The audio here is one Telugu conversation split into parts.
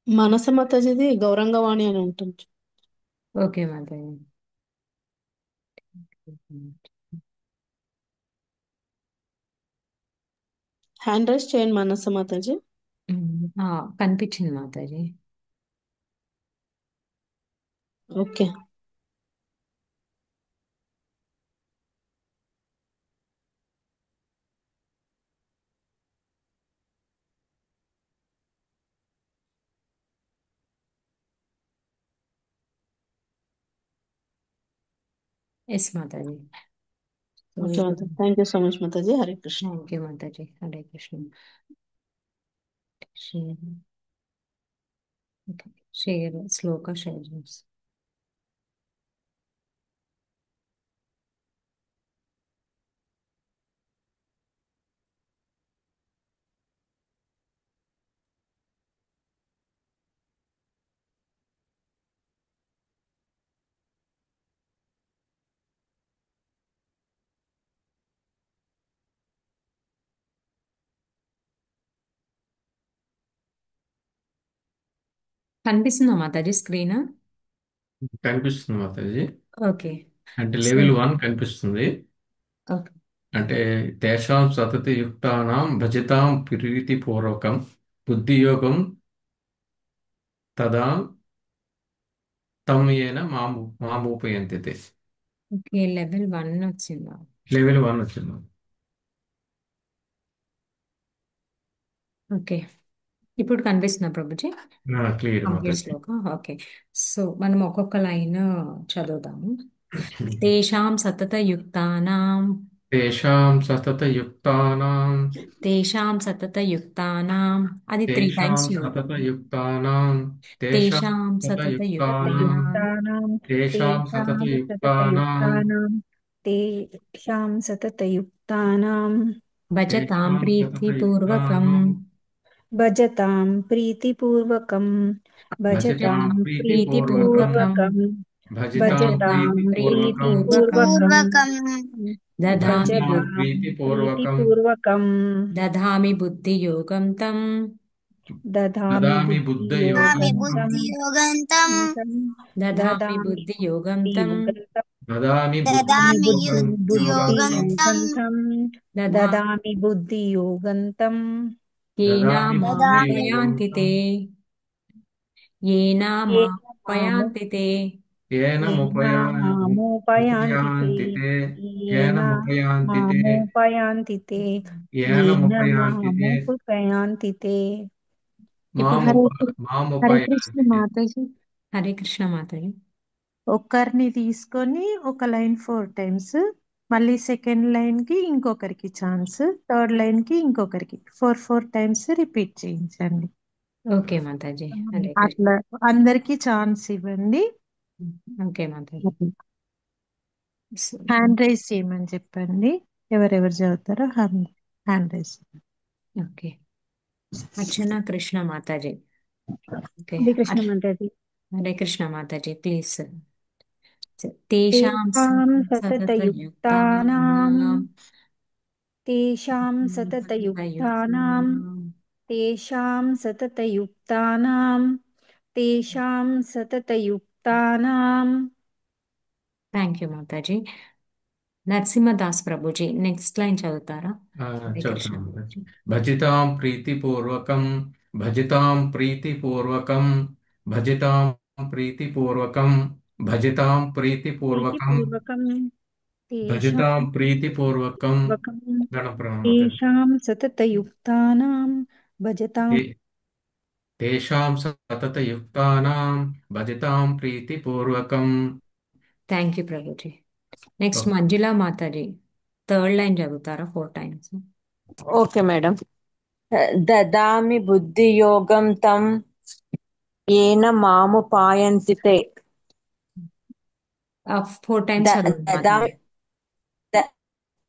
మనస మాతాజిది గౌరంగవాణి అని ఉంటుంది. ఓకే మాతాజీ. హ్యాండ్ రైస్ చేయండి మనస మాతాజీ. ఆ, కనిపించింది Mataji. Okay. Yes Mataji. Okay Mataji, thank you so much Mataji. Hare Krishna. Thank you Mataji. Hare Krishna. Share. Okay. Share శ్లోక షేర్ చేసి. కనిపిస్తుందా మాతాజీ స్క్రీన్? కనిపిస్తుంది మాతాజీ. ఓకే. అంటే సో లెవెల్ 1 కనిపిస్తుంది. ఓకే. అంటే తేషాం సతతి యుక్తానాం భజతాం ప్రీతిపూర్వకం బుద్ధియోగం తదా తం ఏన మామూపయంతి. ఓకే, లెవెల్ 1 వచ్చిందా? లెవెల్ 1 వచ్చింది. ఓకే. ఇప్పుడు కనిపిస్తుందా Prabhuji? Clear complete Mataji. Shloka. Okay. So మనం ఒక్కొక్క లైన్ చదువుదాము. తేషాం సతత యుక్తానాం. తేషాం సతత యుక్తానాం. తేషాం సతత యుక్తానాం. అది 3 తేషాం టైమ్స్ సతత యుక్తానాం. తేషాం తేషాం సతత సతత యుక్తానాం. యుక్తానాం. सततयुक्तानां తేషాం సతత तेषां యుక్తానాం. सततयुक्तानां तेषां सततयुक्तानां భజతాం తేషాం సతత ప్రీతిపూర్వకం. యుక్తానాం. भजतां प्रीतिपूर्वकं భజతాం भजतां ప్రీతిపూర్వకం. ప్రీతిపూర్వకం. प्रीतिपूर्वकं భజితాం भजतां ప్రీతిపూర్వకం. ప్రీతిపూర్వకం. प्रीतिपूर्वकं దధామి భజతాం బుద్ధి. भजतां ప్రీతిపూర్వకం. प्रीतिपूर्वकं దధామి బుద్ధియోగం తం. ददामि దదామి బుద్ధయోగం తం. बुद्धियोगन्तं దధామి ददामि బుద్ధియోగం తం. बुद्धियोगन्तं దదామి ददामि బుద్ధియోగం తం. बुद्धियोगन्तं దధామి ददामि बुद्धियोगन्तं దదామి ఏనామాపయాంతి బుద్ధియోగం. తే. येन मामु ఏనామాపయాంతి తే. ఏన येन मामुपयान्ति ते ముపయాంతి తే. ఏన येन ముపయాంతి తే. मामुपयान्ति ते ఏన येन ముపయాంతి తే. मामुपयान्ति ते ఇప్పుడు హరే హరే కృష్ణ మాముపయాంతి. మాతాజీ. హరే కృష్ణ మాతాజీ. ఒక్కరిని తీసుకొని ఒక లైన్ 4 టైమ్స్, మళ్ళీ సెకండ్ లైన్ కి ఇంకొకరికి ఛాన్స్, థర్డ్ లైన్ కి ఇంకొకరికి 4 టైమ్స్ రిపీట్ చేయించండి. ఓకే మాతాజీ. హరే కృష్ణ. అట్లా అందరికి ఛాన్స్ ఇవ్వండి. ఓకే మాతాజీ. హ్యాండ్ రైజ్ చేయమని చెప్పండి. ఎవరెవరు చదువుతారో హ్యాండ్ రైజ్. ఓకే. అర్చన కృష్ణ మాతాజీ. ఓకే. हरे कृष्ण माताजी హరే కృష్ణ మాతాజీ ప్లీజ్. తేషాం तेषां సతతయుక్తానాం. सततयुक्तानां तेषां सततयुक्तानां तेषां सततयुक्तानां तेषां सततयुक्तानां thank you Mataji. Narasimhadas Prabhuji next line చదువుతారా? హరే కృష్ణ చదువుతాం. మాతాజీ. భజితాం ప్రీతిపూర్వకం. భజితాం ప్రీతిపూర్వకం. భజితాం ప్రీతిపూర్వకం. భజితాం ప్రీతిపూర్వకం. प्रीतिपूर्वकं तेषां భజితాం ప్రీతిపూర్వకం. पूर्वकं గణప్రణామతే. तेषां सततयुक्तानां भजतां తేషాం సతతయుక్తానాం భజతాం ప్రీతిపూర్వకం. Thank you Prabhuji. Next okay. Manjula Mataji third line చదువుతారా 4 టైమ్స్? Okay madam. దదామి బుద్ధియోగం తం ఏన మాముపాయంతి తే. 4 టైమ్స్ చదవండి మాతాజీ. దదామి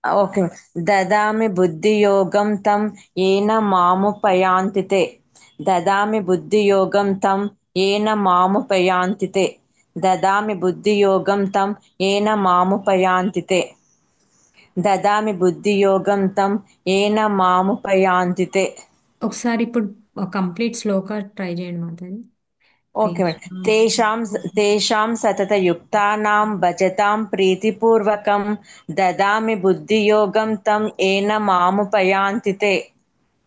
ఓకే. దదామి బుద్ధియోగం తం ఏన మాముపయాంతి తే. దదామి బుద్ధియోగం తం ఏన మాముపయాంతి తే. దదామి బుద్ధియోగం తం ఏన మాముపయాంతి తే. దదామి బుద్ధియోగం తం ఏన మాముపయాంతి తే. ఒకసారి ఇప్పుడు కంప్లీట్ శ్లోక ట్రై చేయండి మాతాజీ. Okay madam. తేషాం తేషాం సతతయుక్తానాం భజతాం ప్రీతిపూర్వకం దదామి బుద్ధియోగం తం ఏన మాముపయాంతి తే.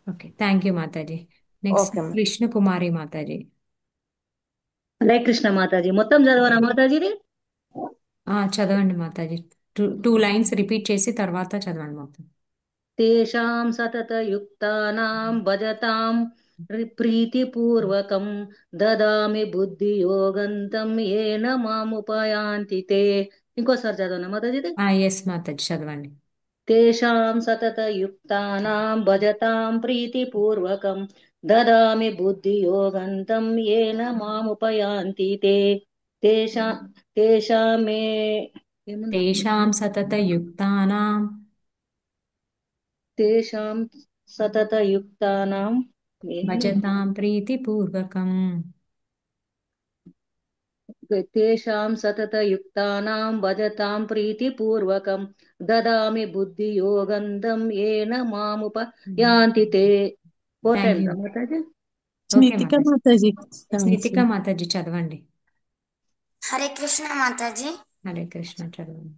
Okay, thank you Mataji. Next okay madam. Krishna Kumari Mataji. Hare Krishna Mataji. మొత్తం చదవనా మాతాజీది? చదవండి మాతాజీ. టూ లైన్స్ రిపీట్ చేసి తర్వాత చదవండి మొత్తం. తేషాం సతతయుక్తానాం భజతాం ప్రీతిపూర్వకం దదామి బుద్ధియోగంతం ఏన మాముపయాంతి తే. ఇంకోసారి చదవనా మాతాజీది? ఎస్ మాతాజీ, చదవండి. తేషాం సతతయుక్తానాం భజతాం ప్రీతిపూర్వకం దదామి బుద్ధియోగంతం ఏన మాముపయాంతి తే. తేషామే ఏముంది? తేషాం సతతయుక్తానాం తేషాం సతతయుక్తానాం భజతాం ప్రీతిపూర్వకం తేషాం సతతయుక్తానాం భజతాం ప్రీతిపూర్వకం దదామి బుద్ధియోగంతం ఏన మాముపయాంతి తే. Four thank times you. Mataji. Okay Smitika Mataji. Mataji Smitika Mataji చదవండి. హరే కృష్ణ మాతాజీ. హరే కృష్ణ చదవండి.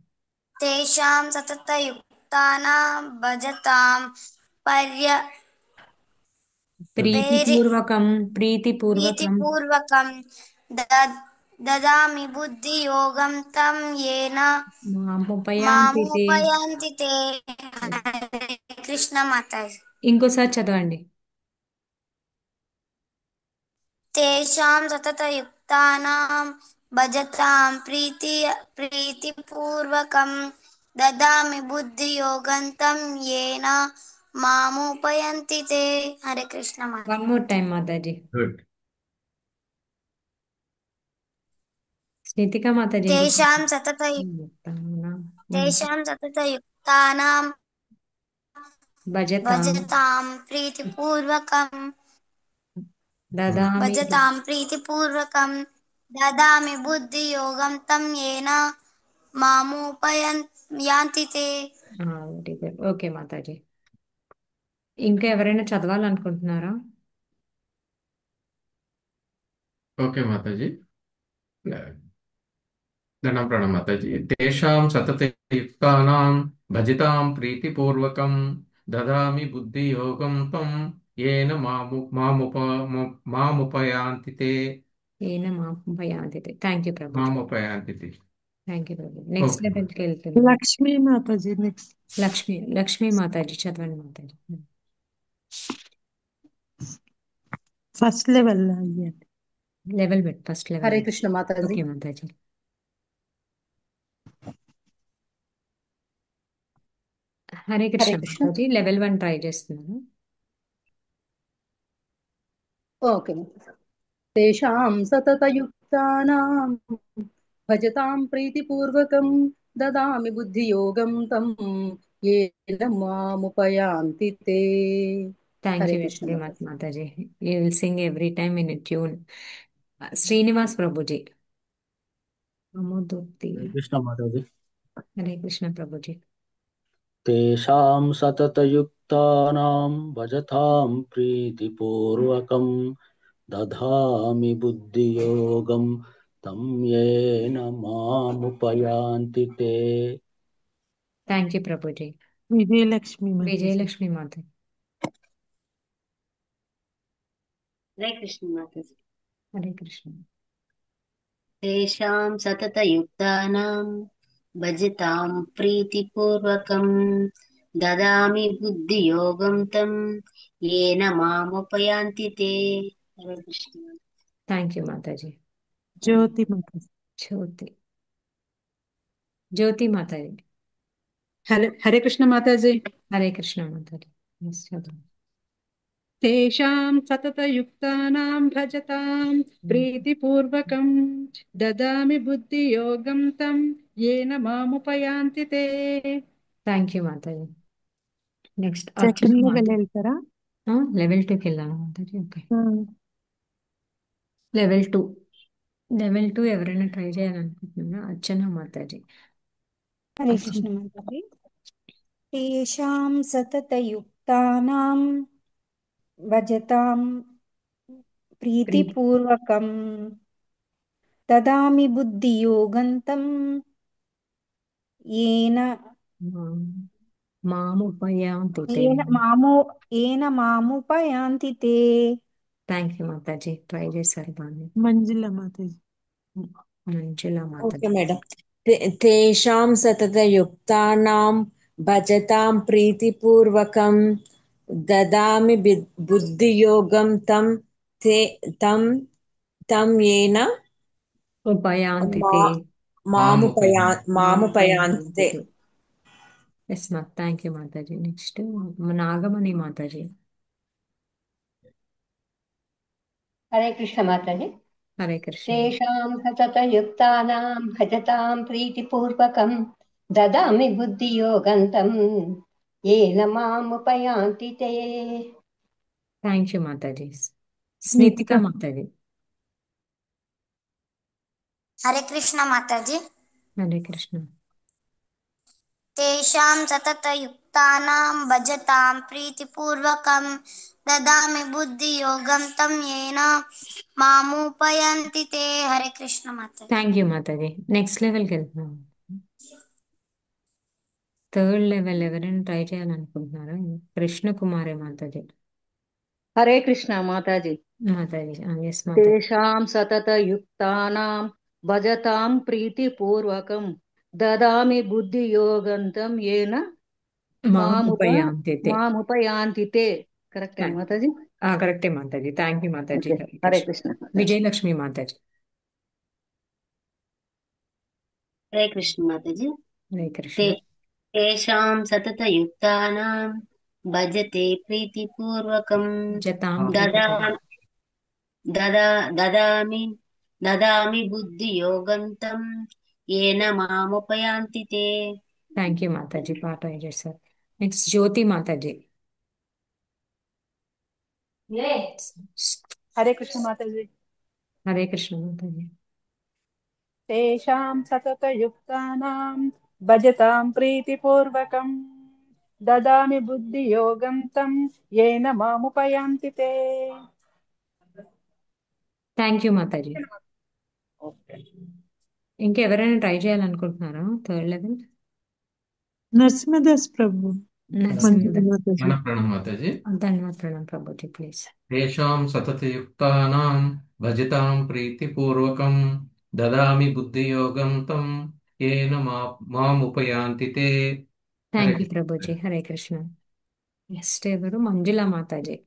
తేషాం సతతయుక్తానాం భజతాం ప్రీతిపూర్వకం ప్రీతిపూర్వకం దదామి బుద్ధియోగం తం ఏన మాముపయాంతి తే. హరే కృష్ణ మాతాజీ. ఇంకోసారి చదవండి. తేషాం సతతయుక్తానాం భజతాం ప్రీతిపూర్వకం దదామి బుద్ధియోగంతం ఏన మాముపయంతి తే. Hare Krishna Mataji. One more time Mataji. Good. Smitika Mataji. తేషాం సతతయుక్తానాం భజతాం ప్రీతిపూర్వకం దదామి బుద్ధియోగం తం ఏన మాముపయాంతి తే. Very good. ఓకే మాతాజీ. ఇంకా ఎవరైనా చదవాలనుకుంటున్నారా? ఓకే మాతాజీ. ధనం ప్రణం మాతాజీ. తేషాం సతతయుక్తానాం భజితాం ప్రీతిపూర్వకం దదామి బుద్ధియోగం తం ఏన మాముపయాంతి తే. ఏన మాముపయాంతి తే. థ్యాంక్ యూ ప్రభు. మాముపయాంతి తే. Thank you Prabhu. Next okay. లెవెల్కి వెళ్తుంది లక్ష్మీ మాతాజీ నెక్స్ట్. లక్ష్మీ మాతాజీ చదవండి మాతాజీ. ఫస్ట్ లెవెల్ అయ్యండి. Level first level. Hare Krishna Mataji. Okay Mataji. Hare Krishna Krishna. Mataji. Level 1 try చేస్తున్నాను. ఓకే. తేషాం సతతయుక్తానాం భజతాం ప్రీతిపూర్వకం దదామి బుద్ధియోగం తం ఏన మాముపయాంతి తే. Thank Hare you Krishna very much Mataji. You will sing every time in tune. Srinivas Prabhuji. అమోదూర్తి. Krishna Mataji. Hare Krishna Prabhuji. తేషాం సతతయుక్తానాం భజతాం ప్రీతిపూర్వకం దధామి బుద్ధియోగం తం ఏన మాముపయాంతి తే. Thank you Prabhuji. విజయలక్ష్మి మాతాజీ. విజయలక్ష్మి మాతాజీ. హరే కృష్ణ మాతాజీ. హరే కృష్ణ. తేషాం సతతయుక్తానాం భజతాం ప్రీతిపూర్వకం దదామి బుద్ధియోగం తం ఏన మాముపయాంతి తే. Hare Krishna. Thank you Mataji. Jyoti Mataji. Jyoti Mataji. Hare Krishna Mataji. Hare Krishna Mataji. Yes, చదవండి. తేషాం సతతయుక్తానాం భజతాం ప్రీతిపూర్వకం దదామి బుద్ధియోగం తం ఏన మాముపయాంతి తే. Thank you Mataji. Next second level వెళ్తారా? లెవెల్ 2కి వెళ్ళాను మాతాజీ. ఓకే. ఆ, లెవెల్ 2 ఎవరైనా ట్రై చేయాలనుకుంటున్నారా? అర్చన మాతాజీ. హరే కృష్ణ మాతాజీ. తేషాం సతతయుక్తానాం భజతాం प्रीतिपूर्वकं ददामि बुद्धियोगन्तं येन మాముపయాంతి తే. येन मामुपयान्ति ते। థ్యాంక్ యూ మాతాజీ, ట్రై చేశారు బాగా. మంజుల మాతాజీ. మంజులా ఓకే మాతాజీ. మేడం. తేషాం సతతయుక్తానాం భజతాం ప్రీతిపూర్వకం దదామి బుద్ధియోగం తం తం తం ఏన ఉపయాంతి తే. మాముపయాంతి తే. Yes ma, thank you Mataji. Next Nagamani Mataji. Hare Krishna Mataji. Hare Krishna. తేషాం సతతయుక్తానాం భజతాం ప్రీతిపూర్వకం దదామి బుద్ధియోగంతం ఏన మాముపయాంతి తే. Thank you Mataji. స్నితిక మాతాజీ. హరే కృష్ణ మాతాజీ. హరే కృష్ణ. తేషాం సతతయుక్తానాం భజతాం ప్రీతిపూర్వకం దదామి బుద్ధియోగం తం ఏన మాముపయంతి తే. Hare Krishna Mataji. Thank you Mataji. Next లెవెల్కి వెళ్తున్నాం. థర్డ్ లెవెల్ ఎవరైనా ట్రై చేయాలనుకుంటున్నారా? కృష్ణ కుమారి మాతాజీ. హరే కృష్ణ మాతాజీ. మాతాజీ ఎస్ మాతాజీ. తేషాం సతతయుక్తానాం భజతాం ప్రీతిపూర్వకం దదామి బుద్ధియోగంతం ఏన మాముపయాంతి తే. మాముపయాంతి తే. కరెక్టే మాతాజీ? కరెక్టే మాతాజీ. Thank you Mataji. హరే కృష్ణ. విజయలక్ష్మి మాతాజీ. హరే కృష్ణ మాతాజీ. హరే కృష్ణ. తేషాం సతతయుక్తానాం భజతే ప్రీతిపూర్వకం దదామి బుద్ధియోగంతం ఏన మాముపయాంతి తే. థ్యాంక్ యూ మాతాజీ, పాట చేశారు. నెక్స్ట్ జ్యోతి మాతాజీ. హరే కృష్ణ మాతాజీ. హరే కృష్ణ మాతాజీ. తేషాం సతతయుక్తానాం భజతాం ప్రీతిపూర్వకం దదామి బుద్ధియోగం తం ఏన మాముపయాంతి తే. Thank you Mataji. ఇంకెవరైనా ట్రై చేయాలనుకుంటున్నారా third level? Narasimhadas Prabhu. ప్రణం Mataji. ధన్యవాద ప్రణం Prabhuji. Please. తేషాం సతతయుక్తానాం భజతాం ప్రీతిపూర్వకం దదామి బుద్ధియోగం తం ఏన మాముపయాంతి తే. Thank you Prabhuji. Hare Krishna. Next ఎవరు? మంజులా మాతాజీ.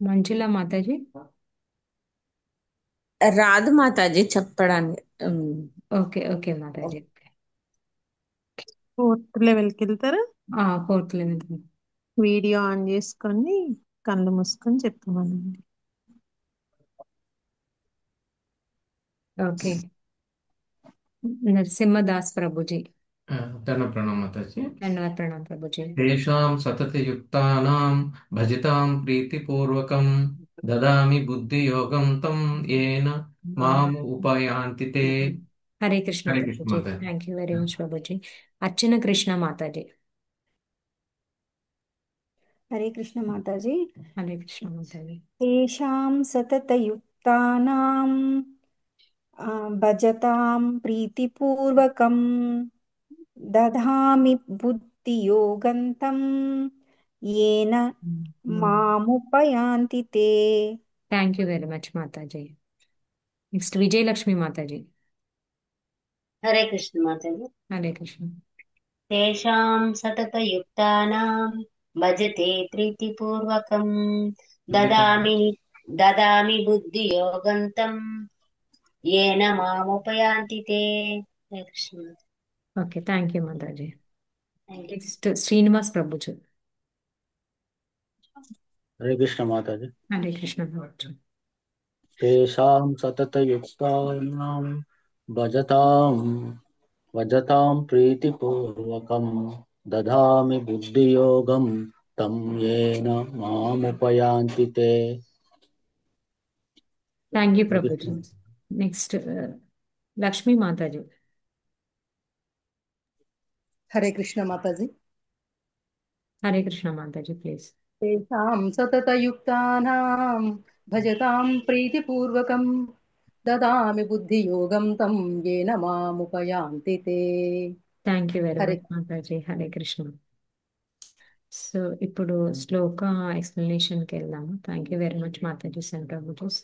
మంజులా మాతాజీ. రాదు మాతాజీ చెప్పడానికి. Okay okay Mataji. ఫోర్త్ లెవెల్కి వెళ్తారా? Fourth level. వీడియో ఆన్ చేసుకొని కళ్ళు మూసుకొని చెప్తామనండి. ఓకే. నరసింహదాస్ ప్రభుజీ. ప్రణం మాతాజీ. ధన్యవాద ప్రణాం ప్రభుజీ. తేషాం సతతయుక్తానాం భజతాం ప్రీతిపూర్వకం దదామి బుద్ధియోగం తం ఏన మాముపయాంతి తే. Hare Krishna Hare Krishna Prabhuji. Mataji. Thank you very much Prabhuji. అర్చన కృష్ణ మాతాజీ. హరే కృష్ణ మాతాజీ. హరే కృష్ణ మాతాజీ. తేషాం సతతయుక్తానాం భజతాం ప్రీతిపూర్వకం దదామి బుద్ధియోగంతం ఏన మాముపయాంతి తే. Thank you very much Mataji. Next Vijayalakshmi Mataji. Hare Krishna Mataji. Hare Krishna. తేషాం సతతయుక్తానాం భజతే ప్రీతిపూర్వకం దదామి బుద్ధియోగంతం ఏన మాముపయాంతి తే. Hare Krishna. Okay thank you Mataji. Next Srinivas Prabhuji. Hare Krishna Mataji. Hare Krishna Prabhuji. తేషాం సతతయుక్తానాం భజతాం ప్రీతిపూర్వకం దదామి బుద్ధియోగం తం ఏన మాముపయాంతి తే. Thank you Prabhuji. Next Lakshmi Mataji. Hare Krishna Mataji. Hare Krishna Mataji please. తేషాం సతతయుక్తానాం భజతాం ప్రీతిపూర్వకం దదామి బుద్ధియోగం తం ఏన మాముపయాంతి తే. Thank you very Hare much Mataji. Hare Krishna. So ఇప్పుడు శ్లోక ఎక్స్ప్లెనేషన్కి వెళ్దాము. Thank you very much Mataji and prabhujis.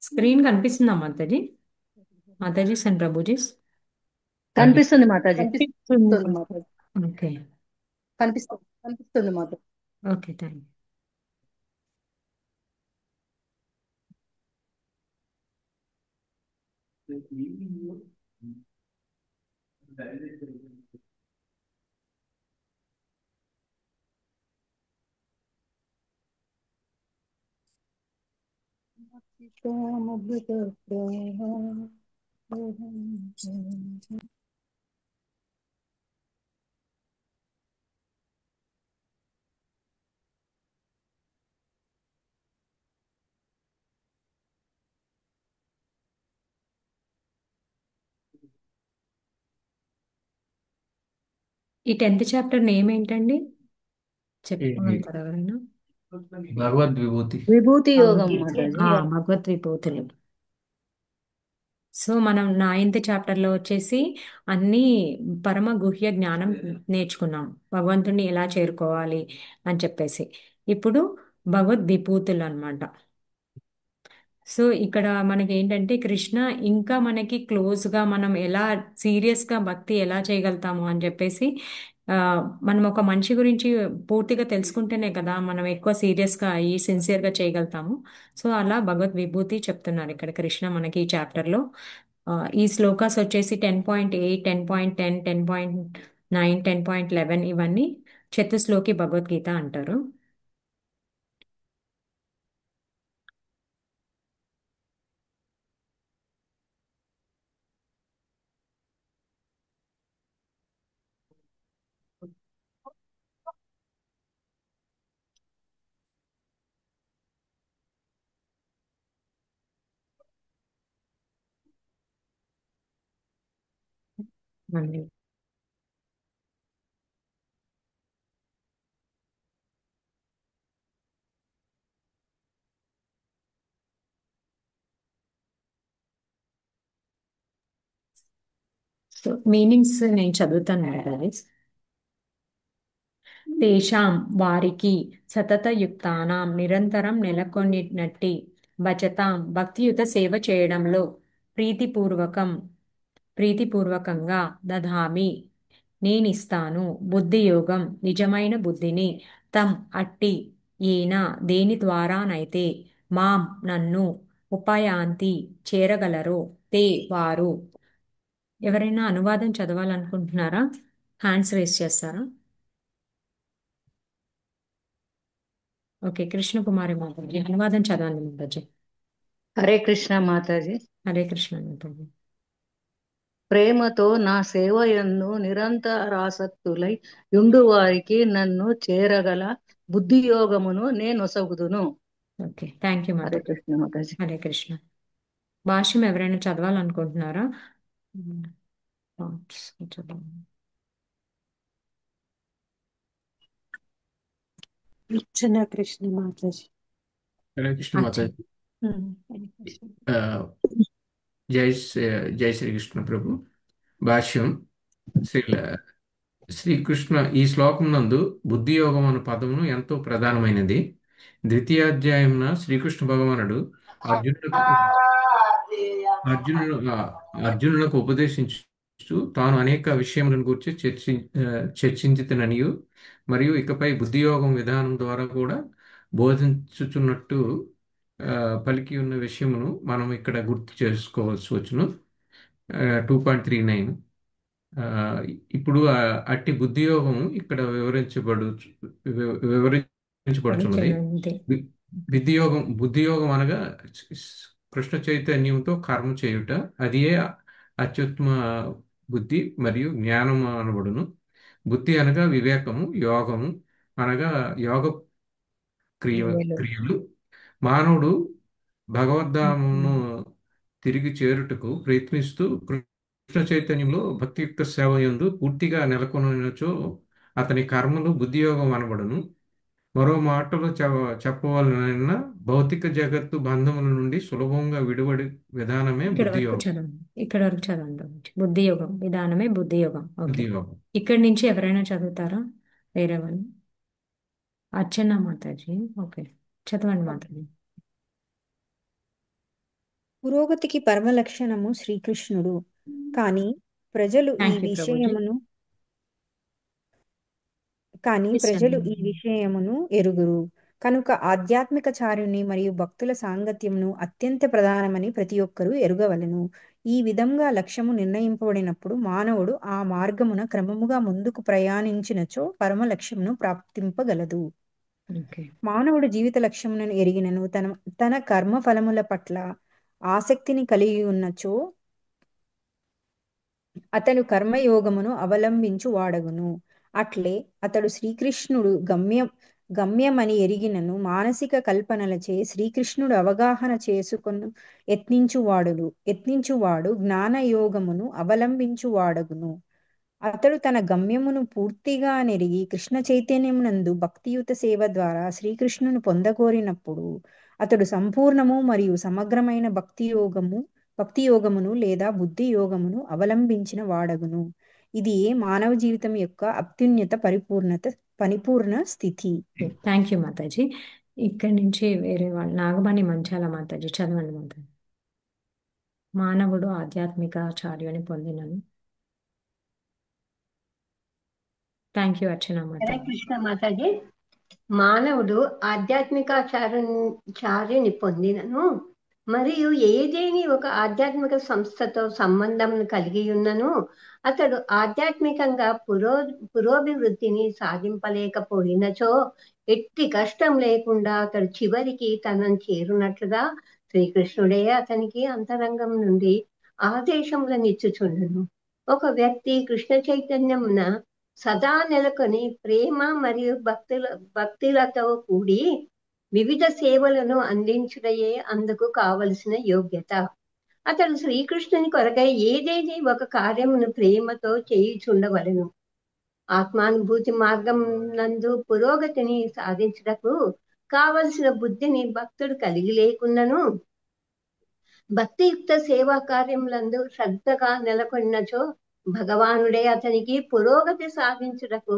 Screen కనిపిస్తుందా మాతాజీ? మాతాజీ అండ్ ప్రభుజీస్ కనిపిస్తుంది మాతాజీ. కనిపిస్తుంది మాతాజీ. ఓకే కనిపిస్తుంది మాతాజీ. Okay thank you. ఈ 10th చాప్టర్ నేమ్ ఏంటండి చెప్పగలుగుతారా ఎవరైనా? భగవద్ విభూతి. విభూతి యోగం మాతాజీ. భగవద్ విభూతులు. సో మనం 9th చాప్టర్లో వచ్చేసి అన్ని పరమ గుహ్య జ్ఞానం నేర్చుకున్నాం, భగవంతుడిని ఎలా చేరుకోవాలి అని చెప్పేసి. ఇప్పుడు భగవద్ విభూతులు అన్నమాట. సో ఇక్కడ మనకి ఏంటంటే కృష్ణ ఇంకా మనకి క్లోజ్గా మనం ఎలా సీరియస్గా భక్తి ఎలా చేయగలుగుతాము అని చెప్పేసి మనం ఒక మనిషి గురించి పూర్తిగా తెలుసుకుంటేనే కదా మనం ఎక్కువ సీరియస్గా అయ్యి సిన్సియర్గా చేయగలుగుతాము. సో అలా భగవద్ విభూతి చెప్తున్నారు ఇక్కడ కృష్ణ మనకి ఈ చాప్టర్లో. ఈ శ్లోకాస్ వచ్చేసి 10.8, 10.10, 10.9, 10.11 ఇవన్నీ చతుశ్లోకి భగవద్గీత అంటారు. మళ్ళీ సో మీనింగ్స్ నేను చదువుతాను గైస్. తేషాం వారికి సతతయుక్తానాం నిరంతరం నెలకొనినట్టి భజతాం భక్తియుత సేవ చేయడంలో ప్రీతిపూర్వకంగా దధామి నేనిస్తాను బుద్ధియోగం నిజమైన బుద్ధిని తం అట్టి ఏన దేని ద్వారానైతే మాం నన్ను ఉపయాంతి చేరగలరో తే వారు. ఎవరైనా అనువాదం చదవాలనుకుంటున్నారా? హ్యాండ్స్ రేస్ చేస్తారా? ఓకే, కృష్ణకుమారి మాతాజీ అనువాదం చదవండి మాతాజీ. హరే కృష్ణ మాతాజీ. హరే కృష్ణ మాతాజీ. ప్రేమతో నా సేవయందు నిరంతరాసక్తులై యుండు వారికి నన్ను చేరగల బుద్ధియోగమును నేనొసగుదును. Okay thank you Hare Mataji. Krishna Mataji. Hare Krishna. భాష్యం ఎవరైనా చదవాలనుకుంటున్నారా? అర్చన కృష్ణ మాతాజీ. హరే కృష్ణ మాతాజీ. హరే కృష్ణ. జై శ్రీకృష్ణ ప్రభు. భాష్యం. శ్రీకృష్ణ ఈ శ్లోకం నందు బుద్ధియోగం అను పదమును ఎంతో ప్రధానమైనది. ద్వితీయాధ్యాయమున శ్రీకృష్ణ భగవానుడు అర్జునులకు ఉపదేశించు తాను అనేక విషయములను గురించి చర్చించుతుననియు మరియు ఇకపై బుద్ధియోగం విధానం ద్వారా కూడా బోధించుచున్నట్టు పలికి ఉన్న విషయమును మనం ఇక్కడ గుర్తు చేసుకోవాల్సి వచ్చును. 2.39. ఇప్పుడు అట్టి బుద్ధియోగం ఇక్కడ వివరించబడుచున్నది. బుద్ధియోగం అనగా కృష్ణ చైతన్యంతో కర్మ చేయుట, అదియే అత్యుత్తమ బుద్ధి మరియు జ్ఞానం అనబడును. బుద్ధి అనగా వివేకము, యోగము అనగా యోగ క్రియలు. క్రియలు. మానవుడు భగవద్ధామమును తిరిగి చేరుటకు ప్రయత్నిస్తూ కృష్ణ చైతన్యంలో భక్తియుక్త సేవ యందు పూర్తిగా నెలకొనచో అతని కర్మలు బుద్ధియోగం అనబడును. మరో మాటలో చెప్పవలన భౌతిక జగత్తు బంధముల నుండి సులభంగా విడివడి విధానమే ఇక్కడ వరకు బుద్ధియోగం. చదవండి, ఇక్కడ వరకు చదవండి. బుద్ధి యోగం విధానమే బుద్ధి యోగం. ఓకే, బుద్ధియోగం. ఇక్కడి నుంచి ఎవరైనా చదువుతారా? వేరే వాళ్ళు? అర్చన మాతాజీ. ఓకే, చదవండి మాతాజీ. పురోగతికి పరమ లక్షణము శ్రీకృష్ణుడు. కానీ ప్రజలు ఈ థ్యాంక్ యూ ప్రభుజీ. విషయమును ఎరుగురు. కనుక ఆధ్యాత్మిక చారుని మరియు భక్తుల సాంగత్యమును అత్యంత ప్రధానమని ప్రతి ఒక్కరూ ఎరుగవలెను. ఈ విధంగా లక్ష్యము నిర్ణయింపబడినప్పుడు మానవుడు ఆ మార్గమున క్రమముగా ముందుకు ప్రయాణించినచో పరమ లక్ష్యమును ప్రాప్తింపగలదు. ఓకే, మానవుడు జీవిత లక్ష్యమును ఎరిగినను తన కర్మ ఫలముల పట్ల ఆసక్తిని కలిగి ఉన్నచో అతడు కర్మయోగమును అవలంబించు వాడగును. అట్లే అతడు శ్రీకృష్ణుడు గమ్యమని ఎరిగినను మానసిక కల్పనలచే శ్రీకృష్ణుడు అవగాహన చేసుకొను యత్నించువాడు జ్ఞానయోగమును అవలంబించువాడగును. అతడు తన గమ్యమును పూర్తిగా నెరిగి కృష్ణ చైతన్యమునందు భక్తియుత సేవ ద్వారా శ్రీకృష్ణుని పొందగోరినప్పుడు అతడు సంపూర్ణము మరియు సమగ్రమైన భక్తి యోగమును లేదా బుద్ధి యోగమును అవలంబించిన వాడగును. ఇది మానవ జీవితం యొక్క అత్యున్నత పరిపూర్ణ స్థితి. Thank you Mataji. ఇక్కడి నుంచి వేరే వాళ్ళు నాగమణి మంచాల మాతాజీ చదవండి మాతాజీ. మానవుడు ఆధ్యాత్మిక ఆచార్యుని పొందినను. థ్యాంక్ యూ అర్చన హరే మాతాజీ. కృష్ణ మాతాజీ. మానవుడు ఆధ్యాత్మికాచార్యుని పొందినను మరియు ఏదేని ఒక ఆధ్యాత్మిక సంస్థతో సంబంధం కలిగి ఉన్నను అతడు ఆధ్యాత్మికంగా పురోభివృద్ధిని సాధింపలేకపోయినచో ఎట్టి కష్టం లేకుండా అతడు చివరికి తనను చేరునట్లుగా శ్రీకృష్ణుడే అతనికి అంతరంగం నుండి ఆదేశములనిచ్చుచుండును. ఒక వ్యక్తి కృష్ణ చైతన్యమున సదా నెలకొని ప్రేమ మరియు భక్తులతో కూడి వివిధ సేవలను అందించుటయే అందుకు కావలసిన యోగ్యత. అతడు శ్రీకృష్ణుని కొరకై ఏదేది ఒక కార్యమును ప్రేమతో చేయుచుండవలెను. ఆత్మానుభూతి మార్గం నందు పురోగతిని సాధించుటకు కావలసిన బుద్ధిని భక్తుడు కలిగి లేకున్నను భక్తియుక్త సేవా కార్యములందు శ్రద్ధగా నెలకొన్నచో భగవానుడే అతనికి పురోగతి సాధించుటకు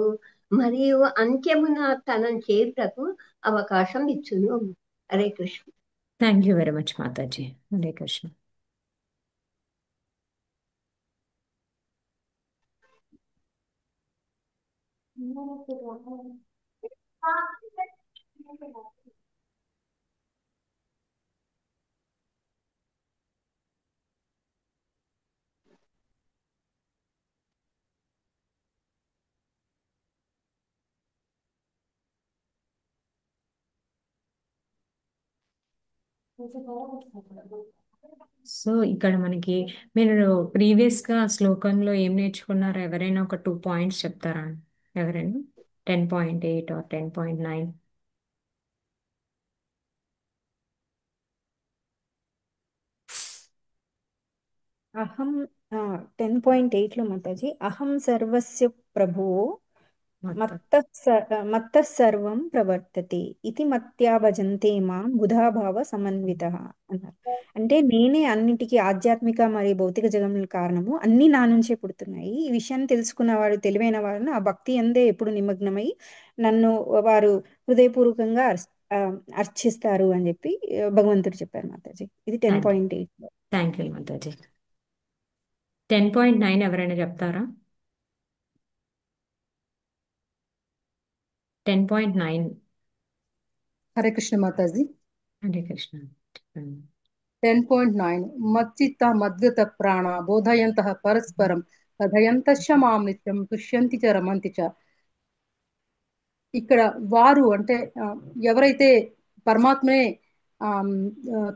మరియు అంత్యమున తనను చేరుటకు అవకాశం ఇచ్చును. Hare Krishna. Thank you very much Mataji. Hare Krishna. So ఇక్కడ మనకి మీరు ప్రీవియస్గా శ్లోకంలో ఏం నేర్చుకున్నారో ఎవరైనా ఒక 2 పాయింట్స్ చెప్తారా? ఎవరైనా 10.8 ఆర్ 10.9? అహం 10.8 లో మాతాజీ, అహం సర్వస్య ప్రభువో మత్తః సర్వం ప్రవర్తతే ఇది మత్యా భజంతే మాం బుధాభావ సమన్వితః అన్నారు. అంటే నేనే అన్నిటికీ ఆధ్యాత్మిక మరియు భౌతిక జగముల కారణము, అన్ని నా నుంచే పుడుతున్నాయి. ఈ విషయాన్ని తెలుసుకున్నవాడు తెలివైన వారు ఆ భక్తి అందే ఎప్పుడు నిమగ్నమై నన్ను వారు హృదయపూర్వకంగా అర్చిస్తారు అని చెప్పి భగవంతుడు చెప్పారు మాతాజీ. ఇది 10.8 లో. Thank you Mataji. 10.9 ఎవరైనా చెప్తారా? 10.9. హరే కృష్ణ మాతాజీ. హరే కృష్ణ. చెప్పండి. 10.9 మచ్చిత్త మద్గత ప్రాణ బోధయంతః పరస్పరం కథయంతశ్చ మాం నిత్యం తుష్యంతి చ రమంతి చ. ఇక్కడ వారు అంటే ఎవరైతే పరమాత్మనే ఆమ్,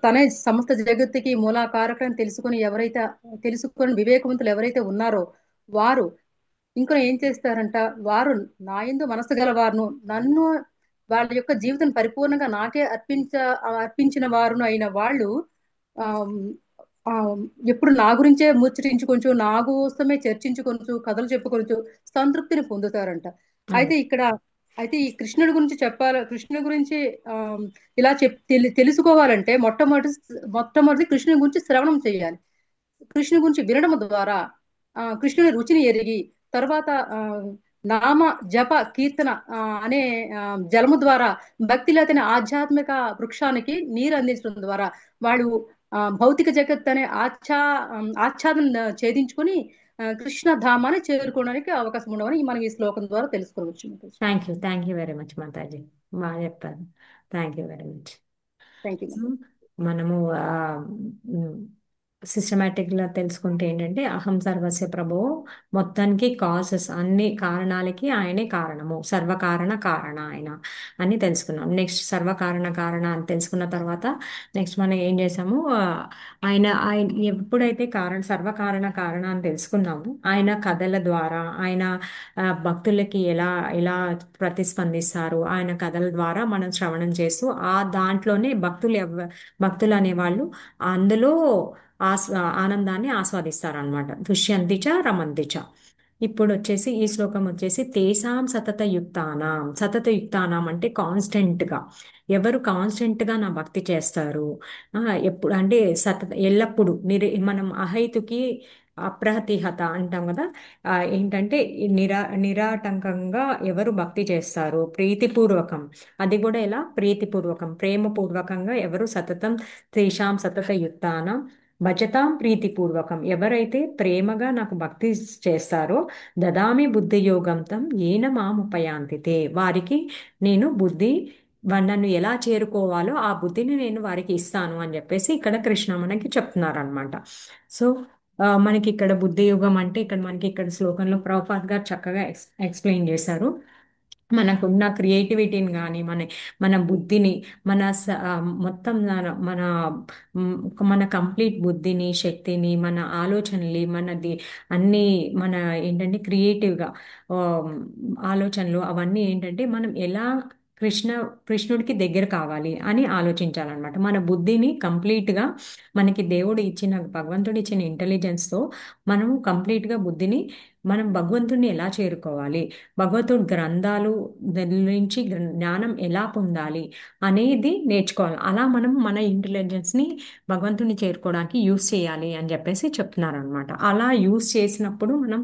తనే సమస్త జగత్తుకి మూలాకారకం తెలుసుకొని వివేకవంతులు ఎవరైతే ఉన్నారో వారు ఇంకా ఏం చేస్తారంట, వారు నా యందు మనసు గల వారును నన్ను వాళ్ళ యొక్క జీవితం పరిపూర్ణంగా నాకే అర్పించిన వారును అయిన వాళ్ళు ఆమ్, ఎప్పుడు నా గురించే ముచ్చటించుకొంచు, నా కోసమే చర్చించుకొంచు, కథలు చెప్పుకొంచు సంతృప్తిని పొందుతారంట. అయితే ఇక్కడ అయితే ఈ కృష్ణుడి గురించి ఆ ఇలా తెలుసుకోవాలంటే మొట్టమొదటి కృష్ణుడి గురించి శ్రవణం చేయాలి. కృష్ణుడి గురించి వినడం ద్వారా కృష్ణుని రుచిని ఎరిగి తర్వాత నామ జప కీర్తన అనే జలము ద్వారా భక్తి లేతని ఆధ్యాత్మిక వృక్షానికి నీరు అందించడం ద్వారా వాళ్ళు భౌతిక జగత్ అనే ఆచ్ఛాదన ఛేదించుకొని కృష్ణ ధామాన్ని చేరుకోవడానికి అవకాశం ఉండవని మనం ఈ శ్లోకం ద్వారా తెలుసుకోవచ్చు. Thank you very much Mataji, బాగా చెప్పారు. Thank you very much. Thank you. మనము సిస్టమేటిక్గా తెలుసుకుంటే ఏంటంటే అహం సర్వస్య ప్రభువు, మొత్తానికి కాజెస్ అన్ని కారణాలకి ఆయనే కారణము, సర్వకారణ కారణ ఆయన అని తెలుసుకున్నాం. నెక్స్ట్ సర్వకారణ కారణ అని తెలుసుకున్న తర్వాత నెక్స్ట్ మనం ఏం చేసాము, ఆయన ఎప్పుడైతే సర్వకారణ కారణ అని తెలుసుకున్నాము, ఆయన కథల ద్వారా ఆయన భక్తులకి ఎలా ఎలా ప్రతిస్పందిస్తారు, ఆయన కథల ద్వారా మనం శ్రవణం చేస్తూ దాంట్లోనే భక్తులు అనేవాళ్ళు అందులో ఆనందాన్ని ఆస్వాదిస్తారనమాట. దుష్యంతిచ రమంతిచ. ఇప్పుడు వచ్చేసి ఈ శ్లోకం వచ్చేసి తేసాం సతత యుక్తానాం అంటే కాన్స్టెంట్గా, ఎవరు కాన్స్టెంట్గా నా భక్తి చేస్తారు, ఎప్పుడు అంటే ఎల్లప్పుడు మనం అహైతుకి అప్రహతిహత అంటాం కదా, ఏంటంటే నిరాటంకంగా ఎవరు భక్తి చేస్తారు, ప్రీతిపూర్వకం, అది కూడా ఎలా ప్రీతిపూర్వకం ప్రేమపూర్వకంగా ఎవరు తేషాం సతత యుక్తానాం భజతాం ప్రీతిపూర్వకం, ఎవరైతే ప్రేమగా నాకు భక్తి చేస్తారో దదామి బుద్ధి యోగంతం ఏన మాముపయాంతితే, వారికి నేను నన్ను ఎలా చేరుకోవాలో ఆ బుద్ధిని నేను వారికి ఇస్తాను అని చెప్పేసి ఇక్కడ కృష్ణ మనకి చెప్తున్నారు అనమాట. సో మనకి ఇక్కడ బుద్ధి యుగం అంటే మనకి ఇక్కడ శ్లోకంలో ప్రభుపాద్ గారు చక్కగా ఎక్స్ప్లెయిన్ చేశారు. మనకున్న క్రియేటివిటీని కానీ మన బుద్ధిని మొత్తం మన కంప్లీట్ బుద్ధిని, శక్తిని, మన ఆలోచనలు, అన్నీ మన ఏంటంటే క్రియేటివ్గా ఆలోచనలు అవన్నీ ఏంటంటే మనం ఎలా కృష్ణుడికి దగ్గర కావాలి అని ఆలోచించాలన్నమాట. మన బుద్ధిని కంప్లీట్గా మనకి భగవంతుడు ఇచ్చిన ఇంటెలిజెన్స్తో మనము కంప్లీట్గా బుద్ధిని మనం భగవంతుడిని ఎలా చేరుకోవాలి, భగవంతుడి గ్రంథాలు నుంచి జ్ఞానం ఎలా పొందాలి అనేది నేర్చుకోవాలి. అలా మనం మన ఇంటెలిజెన్స్ని భగవంతుడిని చేరుకోవడానికి యూస్ చేయాలి అని చెప్పేసి చెప్తున్నారు అనమాట. అలా యూస్ చేసినప్పుడు మనం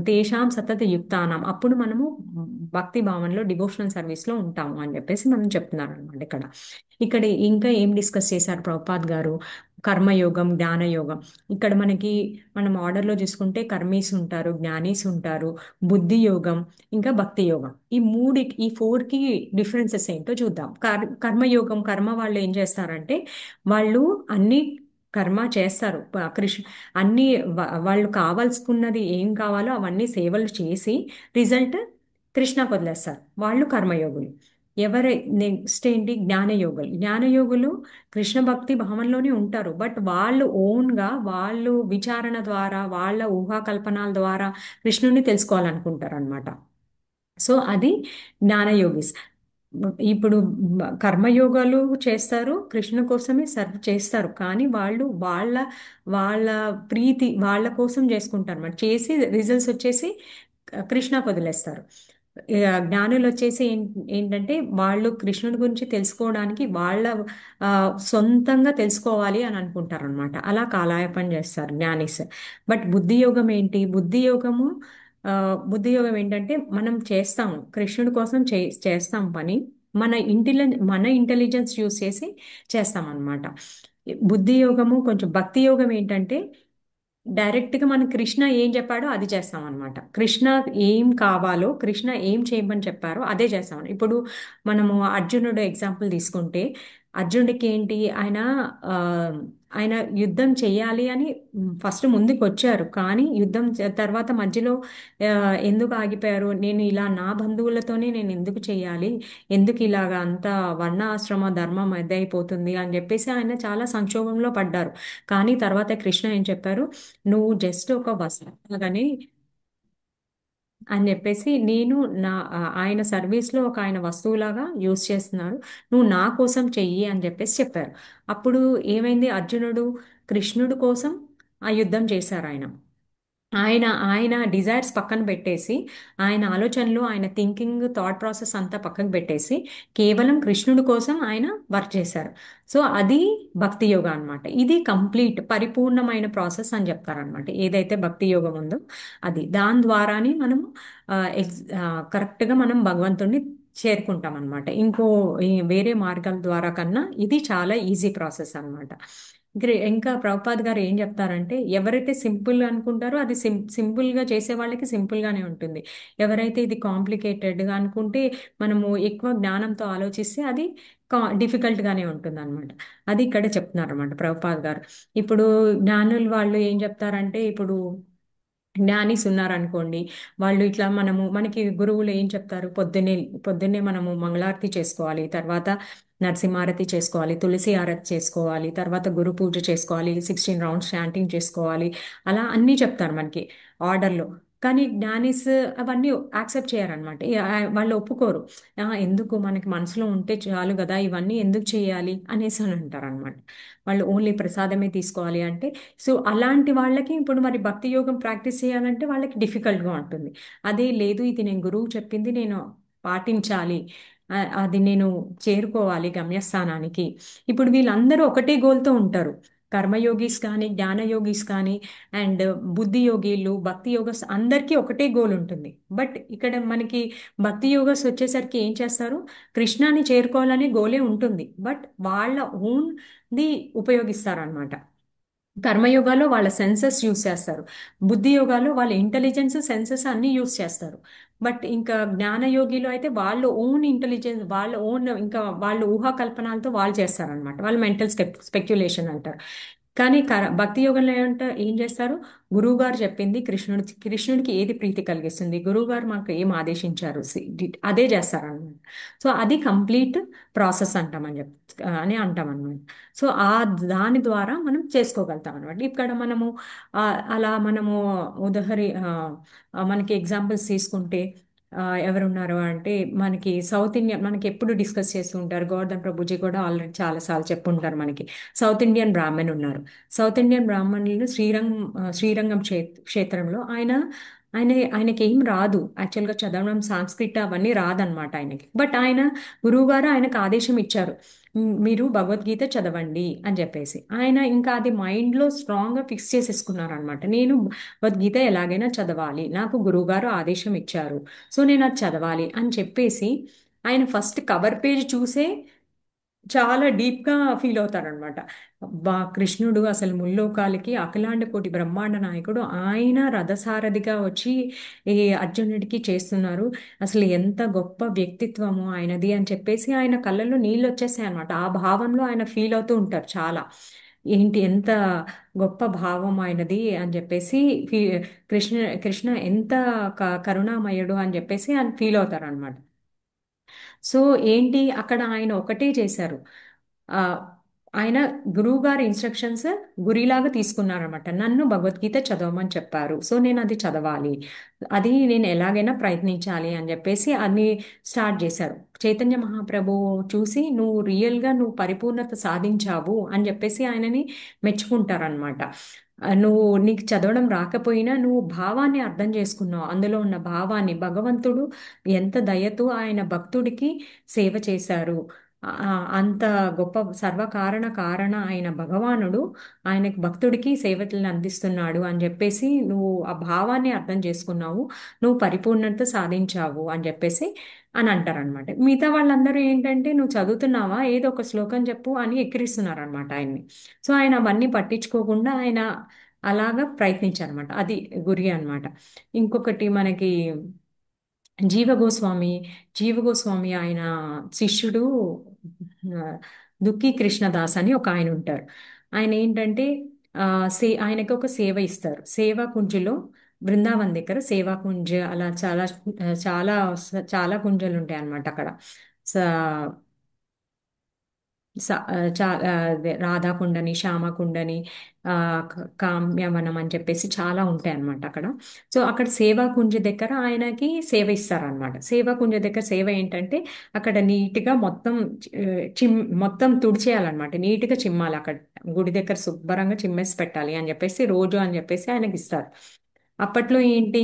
తేషాం సతత యుక్తానం, అప్పుడు మనము భక్తి భావనలో డివోషనల్ సర్వీస్లో ఉంటాము అని చెప్పేసి మనం చెప్తున్నారు అనమాట. ఇక్కడ ఇంకా ఏం డిస్కస్ చేశారు ప్రభుపాద్ గారు, కర్మయోగం, జ్ఞానయోగం. ఇక్కడ మనం ఆర్డర్లో చూసుకుంటే కర్మీస్ ఉంటారు, జ్ఞానీస్ ఉంటారు, బుద్ధి యోగం, ఇంకా భక్తి యోగం. ఈ 4కి డిఫరెన్సెస్ ఏంటో చూద్దాం. కర్మయోగం, వాళ్ళు ఏం చేస్తారంటే వాళ్ళు అన్ని కర్మ చేస్తారు, అన్ని వాళ్ళు కావాల్సుకున్నది ఏం కావాలో అవన్నీ సేవలు చేసి రిజల్ట్ కృష్ణకు వదిలేస్తారు, వాళ్ళు కర్మయోగులు. నెక్స్ట్ ఏంటి, జ్ఞానయోగులు కృష్ణ భక్తి భావనలోనే ఉంటారు, బట్ వాళ్ళు ఓన్గా వాళ్ళు విచారణ ద్వారా వాళ్ళ ఊహాకల్పనాల ద్వారా కృష్ణుని తెలుసుకోవాలనుకుంటారు అనమాట. సో అది జ్ఞానయోగిస్. ఇప్పుడు కర్మయోగాలు చేస్తారు, కృష్ణ కోసమే సర్వ్ చేస్తారు, కానీ వాళ్ళు వాళ్ళ ప్రీతి వాళ్ళ కోసం చేసుకుంటారు అన్నమాట. చేసి రిజల్ట్స్ వచ్చేసి కృష్ణకు వదిలేస్తారు. జ్ఞానులు వచ్చేసి ఏంటంటే వాళ్ళు కృష్ణుడి గురించి తెలుసుకోవడానికి వాళ్ళ సొంతంగా తెలుసుకోవాలి అని అనుకుంటారు అనమాట. అలా కాలయాపన చేస్తారు జ్ఞానిస్. బట్ బుద్ధి యోగం ఏంటి, బుద్ధి యోగం ఏంటంటే మనం చేస్తాము కృష్ణుడి కోసం చేస్తాం పని, మన ఇంటెలిజెన్స్ యూస్ చేసి చేస్తాం అనమాట. బుద్ధి యోగము కొంచెం, భక్తి యోగం ఏంటంటే డైరెక్ట్గా మనం కృష్ణ ఏం చెప్పాడో అది చేస్తాం అనమాట. కృష్ణ ఏం కావాలో, కృష్ణ ఏం చేయమని చెప్పారో అదే చేస్తాం. ఇప్పుడు మనము అర్జునుడు ఎగ్జాంపుల్ తీసుకుంటే అర్జునుడికి ఏంటి ఆయన ఆ, ఆయన యుద్ధం చేయాలి అని ఫస్ట్ ముందుకు వచ్చారు, కానీ యుద్ధం తర్వాత మధ్యలో ఆ, ఎందుకు ఆగిపోయారు, నేను ఇలా నా బంధువులతోనే నేను ఎందుకు చేయాలి, ఎందుకు ఇలాగా అంత వర్ణాశ్రమ ధర్మం అదైపోతుంది అని చెప్పేసి ఆయన చాలా సంక్షోభంలో పడ్డారు. కానీ తర్వాత కృష్ణ ఏం చెప్పారు, నువ్వు జస్ట్ ఒక వస్తువుగానే అని చెప్పేసి నేను నా ఆయన సర్వీస్లో ఒక ఆయన వస్తువులాగా యూజ్ చేస్తున్నారు, నువ్వు నా కోసం చెయ్యి అని చెప్పేసి చెప్పారు. అప్పుడు ఏమైంది, అర్జునుడు కృష్ణుడు కోసం ఆ యుద్ధం చేశారు ఆయన. ఆయన ఆయన డిజైర్స్ పక్కన పెట్టేసి, ఆయన ఆలోచనలు, ఆయన థింకింగ్, థాట్ ప్రాసెస్ అంతా పక్కన పెట్టేసి కేవలం కృష్ణుడి కోసం ఆయన వర్క్ చేశారు. సో అది భక్తి యోగా అనమాట. ఇది కంప్లీట్ పరిపూర్ణమైన ప్రాసెస్ అని చెప్తారనమాట. ఏదైతే భక్తి యోగం ఉందో అది, దాని ద్వారానే మనము కరెక్ట్గా మనం భగవంతుడిని చేరుకుంటాం అనమాట. ఈ వేరే మార్గాల ద్వారా కన్నా ఇది చాలా ఈజీ ప్రాసెస్ అనమాట. ఇంకా ప్రభుపాద్ గారు ఏం చెప్తారంటే, ఎవరైతే సింపుల్ అనుకుంటారో అది సింపుల్గా చేసే వాళ్ళకి సింపుల్గానే ఉంటుంది. ఎవరైతే ఇది కాంప్లికేటెడ్గా అనుకుంటే, మనము ఎక్కువ జ్ఞానంతో ఆలోచిస్తే అది డిఫికల్ట్గానే ఉంటుంది అనమాట. అది ఇక్కడ చెప్తున్నారు అనమాట ప్రభుపాద్ గారు. ఇప్పుడు జ్ఞానులు వాళ్ళు ఏం చెప్తారంటే, ఇప్పుడు జ్ఞానీస్ ఉన్నారనుకోండి, వాళ్ళు ఇట్లా మనకి గురువులు ఏం చెప్తారు, పొద్దున్నే పొద్దున్నే మనము మంగళారతి చేసుకోవాలి, తర్వాత నరసింహారతి చేసుకోవాలి, తులసి ఆరతి చేసుకోవాలి, తర్వాత గురు పూజ చేసుకోవాలి, 16 రౌండ్స్ చాంటింగ్ చేసుకోవాలి, అలా అన్నీ చెప్తారు మనకి ఆర్డర్లో. కానీ జ్ఞానీస్ అవన్నీ యాక్సెప్ట్ చేయారనమాట. వాళ్ళు ఒప్పుకోరు. ఎందుకు, మనకి మనసులో ఉంటే చాలు కదా, ఇవన్నీ ఎందుకు చేయాలి అనేసి అని అంటారు అనమాట. వాళ్ళు ఓన్లీ ప్రసాదమే తీసుకోవాలి అంటే. సో అలాంటి వాళ్ళకి ఇప్పుడు మరి భక్తి యోగం ప్రాక్టీస్ చేయాలంటే వాళ్ళకి డిఫికల్ట్గా ఉంటుంది. అదే లేదు, ఇది నేను గురువు చెప్పింది నేను పాటించాలి, అది నేను చేరుకోవాలి గమ్యస్థానానికి. ఇప్పుడు వీళ్ళందరూ ఒకటే గోల్తో ఉంటారు. కర్మయోగీస్ కానీ, జ్ఞానయోగీస్ కానీ, అండ్ బుద్ధి యోగిలు, భక్తి యోగస్ అందరికీ ఒకటే గోల్ ఉంటుంది. బట్ ఇక్కడ మనకి భక్తి యోగస్ వచ్చేసరికి ఏం చేస్తారు, కృష్ణాని చేరుకోవాలనే గోలే ఉంటుంది, బట్ వాళ్ళ ఓన్ది ఉపయోగిస్తారనమాట. కర్మయోగాలో వాళ్ళ సెన్సెస్ యూస్ చేస్తారు, బుద్ధి యోగాలో వాళ్ళ ఇంటెలిజెన్స్, సెన్సెస్ అన్నీ యూస్ చేస్తారు. బట్ ఇంకా జ్ఞానయోగిలో అయితే వాళ్ళ ఓన్ ఇంటెలిజెన్స్, వాళ్ళ ఓన్ ఇంకా వాళ్ళ ఊహా కల్పనాలతో వాళ్ళు చేస్తారనమాట. వాళ్ళు మెంటల్ స్పెక్యులేషన్ అంటారు. కానీ భక్తి యోగంలో ఏం చేస్తారు, గురువు గారు చెప్పింది, కృష్ణుడికి ఏది ప్రీతి కలిగిస్తుంది, గురువు గారు మాకు ఏం ఆదేశించారు, అదే చేస్తారనమాట. సో అది కంప్లీట్ ప్రాసెస్ అని అంటాం అనమాట. సో దాని ద్వారా మనం చేసుకోగలుగుతాం అనమాట. ఇక్కడ అలా మనము మనకి ఎగ్జాంపుల్స్ తీసుకుంటే ఎవరున్నారు అంటే, మనకి సౌత్ ఇండియన్, మనకి ఎప్పుడు డిస్కస్ చేస్తూ ఉంటారు, గోవర్ధన్ ప్రభుజీ కూడా ఆల్రెడీ చాలాసార్లు చెప్పుంటారు మనకి. సౌత్ ఇండియన్ బ్రాహ్మణ్ ఉన్నారు. సౌత్ ఇండియన్ బ్రాహ్మణులు శ్రీరంగం క్షేత్రంలో ఆయనకి ఏం రాదు యాక్చువల్గా, చదవడం, సాంస్క్రిట్ అవన్నీ రాదనమాట ఆయనకి. బట్ గురువు గారు ఆయనకు ఆదేశం ఇచ్చారు, మీరు భగవద్గీత చదవండి అని చెప్పేసి. ఆయన ఇంకా అది మైండ్లో స్ట్రాంగ్గా ఫిక్స్ చేసేసుకున్నారు అనమాట. నేను భగవద్గీత ఎలాగైనా చదవాలి, నాకు గురువుగారు ఆదేశం ఇచ్చారు, సో నేను అది చదవాలి అని చెప్పేసి ఆయన ఫస్ట్ కవర్ పేజ్ చూసే చాలా డీప్గా ఫీల్ అవుతారనమాట. కృష్ణుడు అసలు ముల్లోకాలకి అఖిలాండ కోటి బ్రహ్మాండ నాయకుడు, ఆయన రథసారథిగా వచ్చి ఈ అర్జునుడికి చేస్తున్నారు, అసలు ఎంత గొప్ప వ్యక్తిత్వము ఆయనది అని చెప్పేసి ఆయన కళ్ళల్లో నీళ్ళు వచ్చేస్తాయి అనమాట. ఆ భావంలో ఆయన ఫీల్ అవుతూ ఉంటారు చాలా. ఏంటి, ఎంత గొప్ప భావం ఆయనది అని చెప్పేసి, కృష్ణ కృష్ణ ఎంత కరుణామయుడు అని చెప్పేసి ఆయన ఫీల్ అవుతారు అనమాట. సో ఏంటి, అక్కడ ఆయన ఒకటే చేశారు, ఆ, ఆయన గురువు గారి ఇన్స్ట్రక్షన్స్ గురిలాగా తీసుకున్నారనమాట. నన్ను భగవద్గీత చదవమని చెప్పారు, సో నేను అది చదవాలి, అది నేను ఎలాగైనా ప్రయత్నించాలి అని చెప్పేసి అన్ని స్టార్ట్ చేశారు. చైతన్య మహాప్రభు చూసి, నువ్వు పరిపూర్ణత సాధించావు అని చెప్పేసి ఆయనని మెచ్చుకుంటారనమాట. నీకు చదవడం రాకపోయినా నువ్వు భావాన్ని అర్థం చేసుకున్నావు, అందులో ఉన్న భావాన్ని, భగవంతుడు ఎంత దయతో ఆయన భక్తుడికి సేవ చేశారు, అంత గొప్ప కారణ ఆయన భగవానుడు ఆయనకి భక్తుడికి సేవలను అందిస్తున్నాడు అని చెప్పేసి నువ్వు ఆ భావాన్ని అర్థం చేసుకున్నావు, నువ్వు పరిపూర్ణత సాధించావు అని చెప్పేసి అని అంటారనమాట. మిగతా వాళ్ళందరూ ఏంటంటే, నువ్వు చదువుతున్నావా, ఏదో ఒక శ్లోకం చెప్పు అని ఎక్కిరిస్తున్నారనమాట ఆయన్ని. సో ఆయన అవన్నీ పట్టించుకోకుండా ఆయన అలాగా ప్రయత్నించారనమాట. అది గురి అనమాట. ఇంకొకటి మనకి జీవ గోస్వామి ఆయన శిష్యుడు దుక్కి కృష్ణదాస్ అని ఒక ఆయన ఉంటారు. ఆయన ఏంటంటే ఆయనకి ఒక సేవ ఇస్తారు. సేవా కుంజులో బృందావన్ దగ్గర సేవా కుంజ్ అలా చాలా చాలా కుంజలు ఉంటాయి అన్నమాట అక్కడ. స- అదే రాధాకుండని, శ్యామకుండని, కామ్యవనం అని చెప్పేసి చాలా ఉంటాయి అన్నమాట అక్కడ. సో అక్కడ సేవా కుంజ దగ్గర ఆయనకి సేవ ఇస్తారనమాట. సేవా కుంజ దగ్గర సేవ ఏంటంటే అక్కడ నీట్గా మొత్తం ఆ, మొత్తం తుడిచేయాలన్నమాట. నీట్గా చిమ్మాలి అక్కడ. గుడి దగ్గర శుభ్రంగా చిమ్మేసి పెట్టాలి అని చెప్పేసి రోజు అని చెప్పేసి ఆయనకి ఇస్తారు. అప్పట్లో ఏంటి,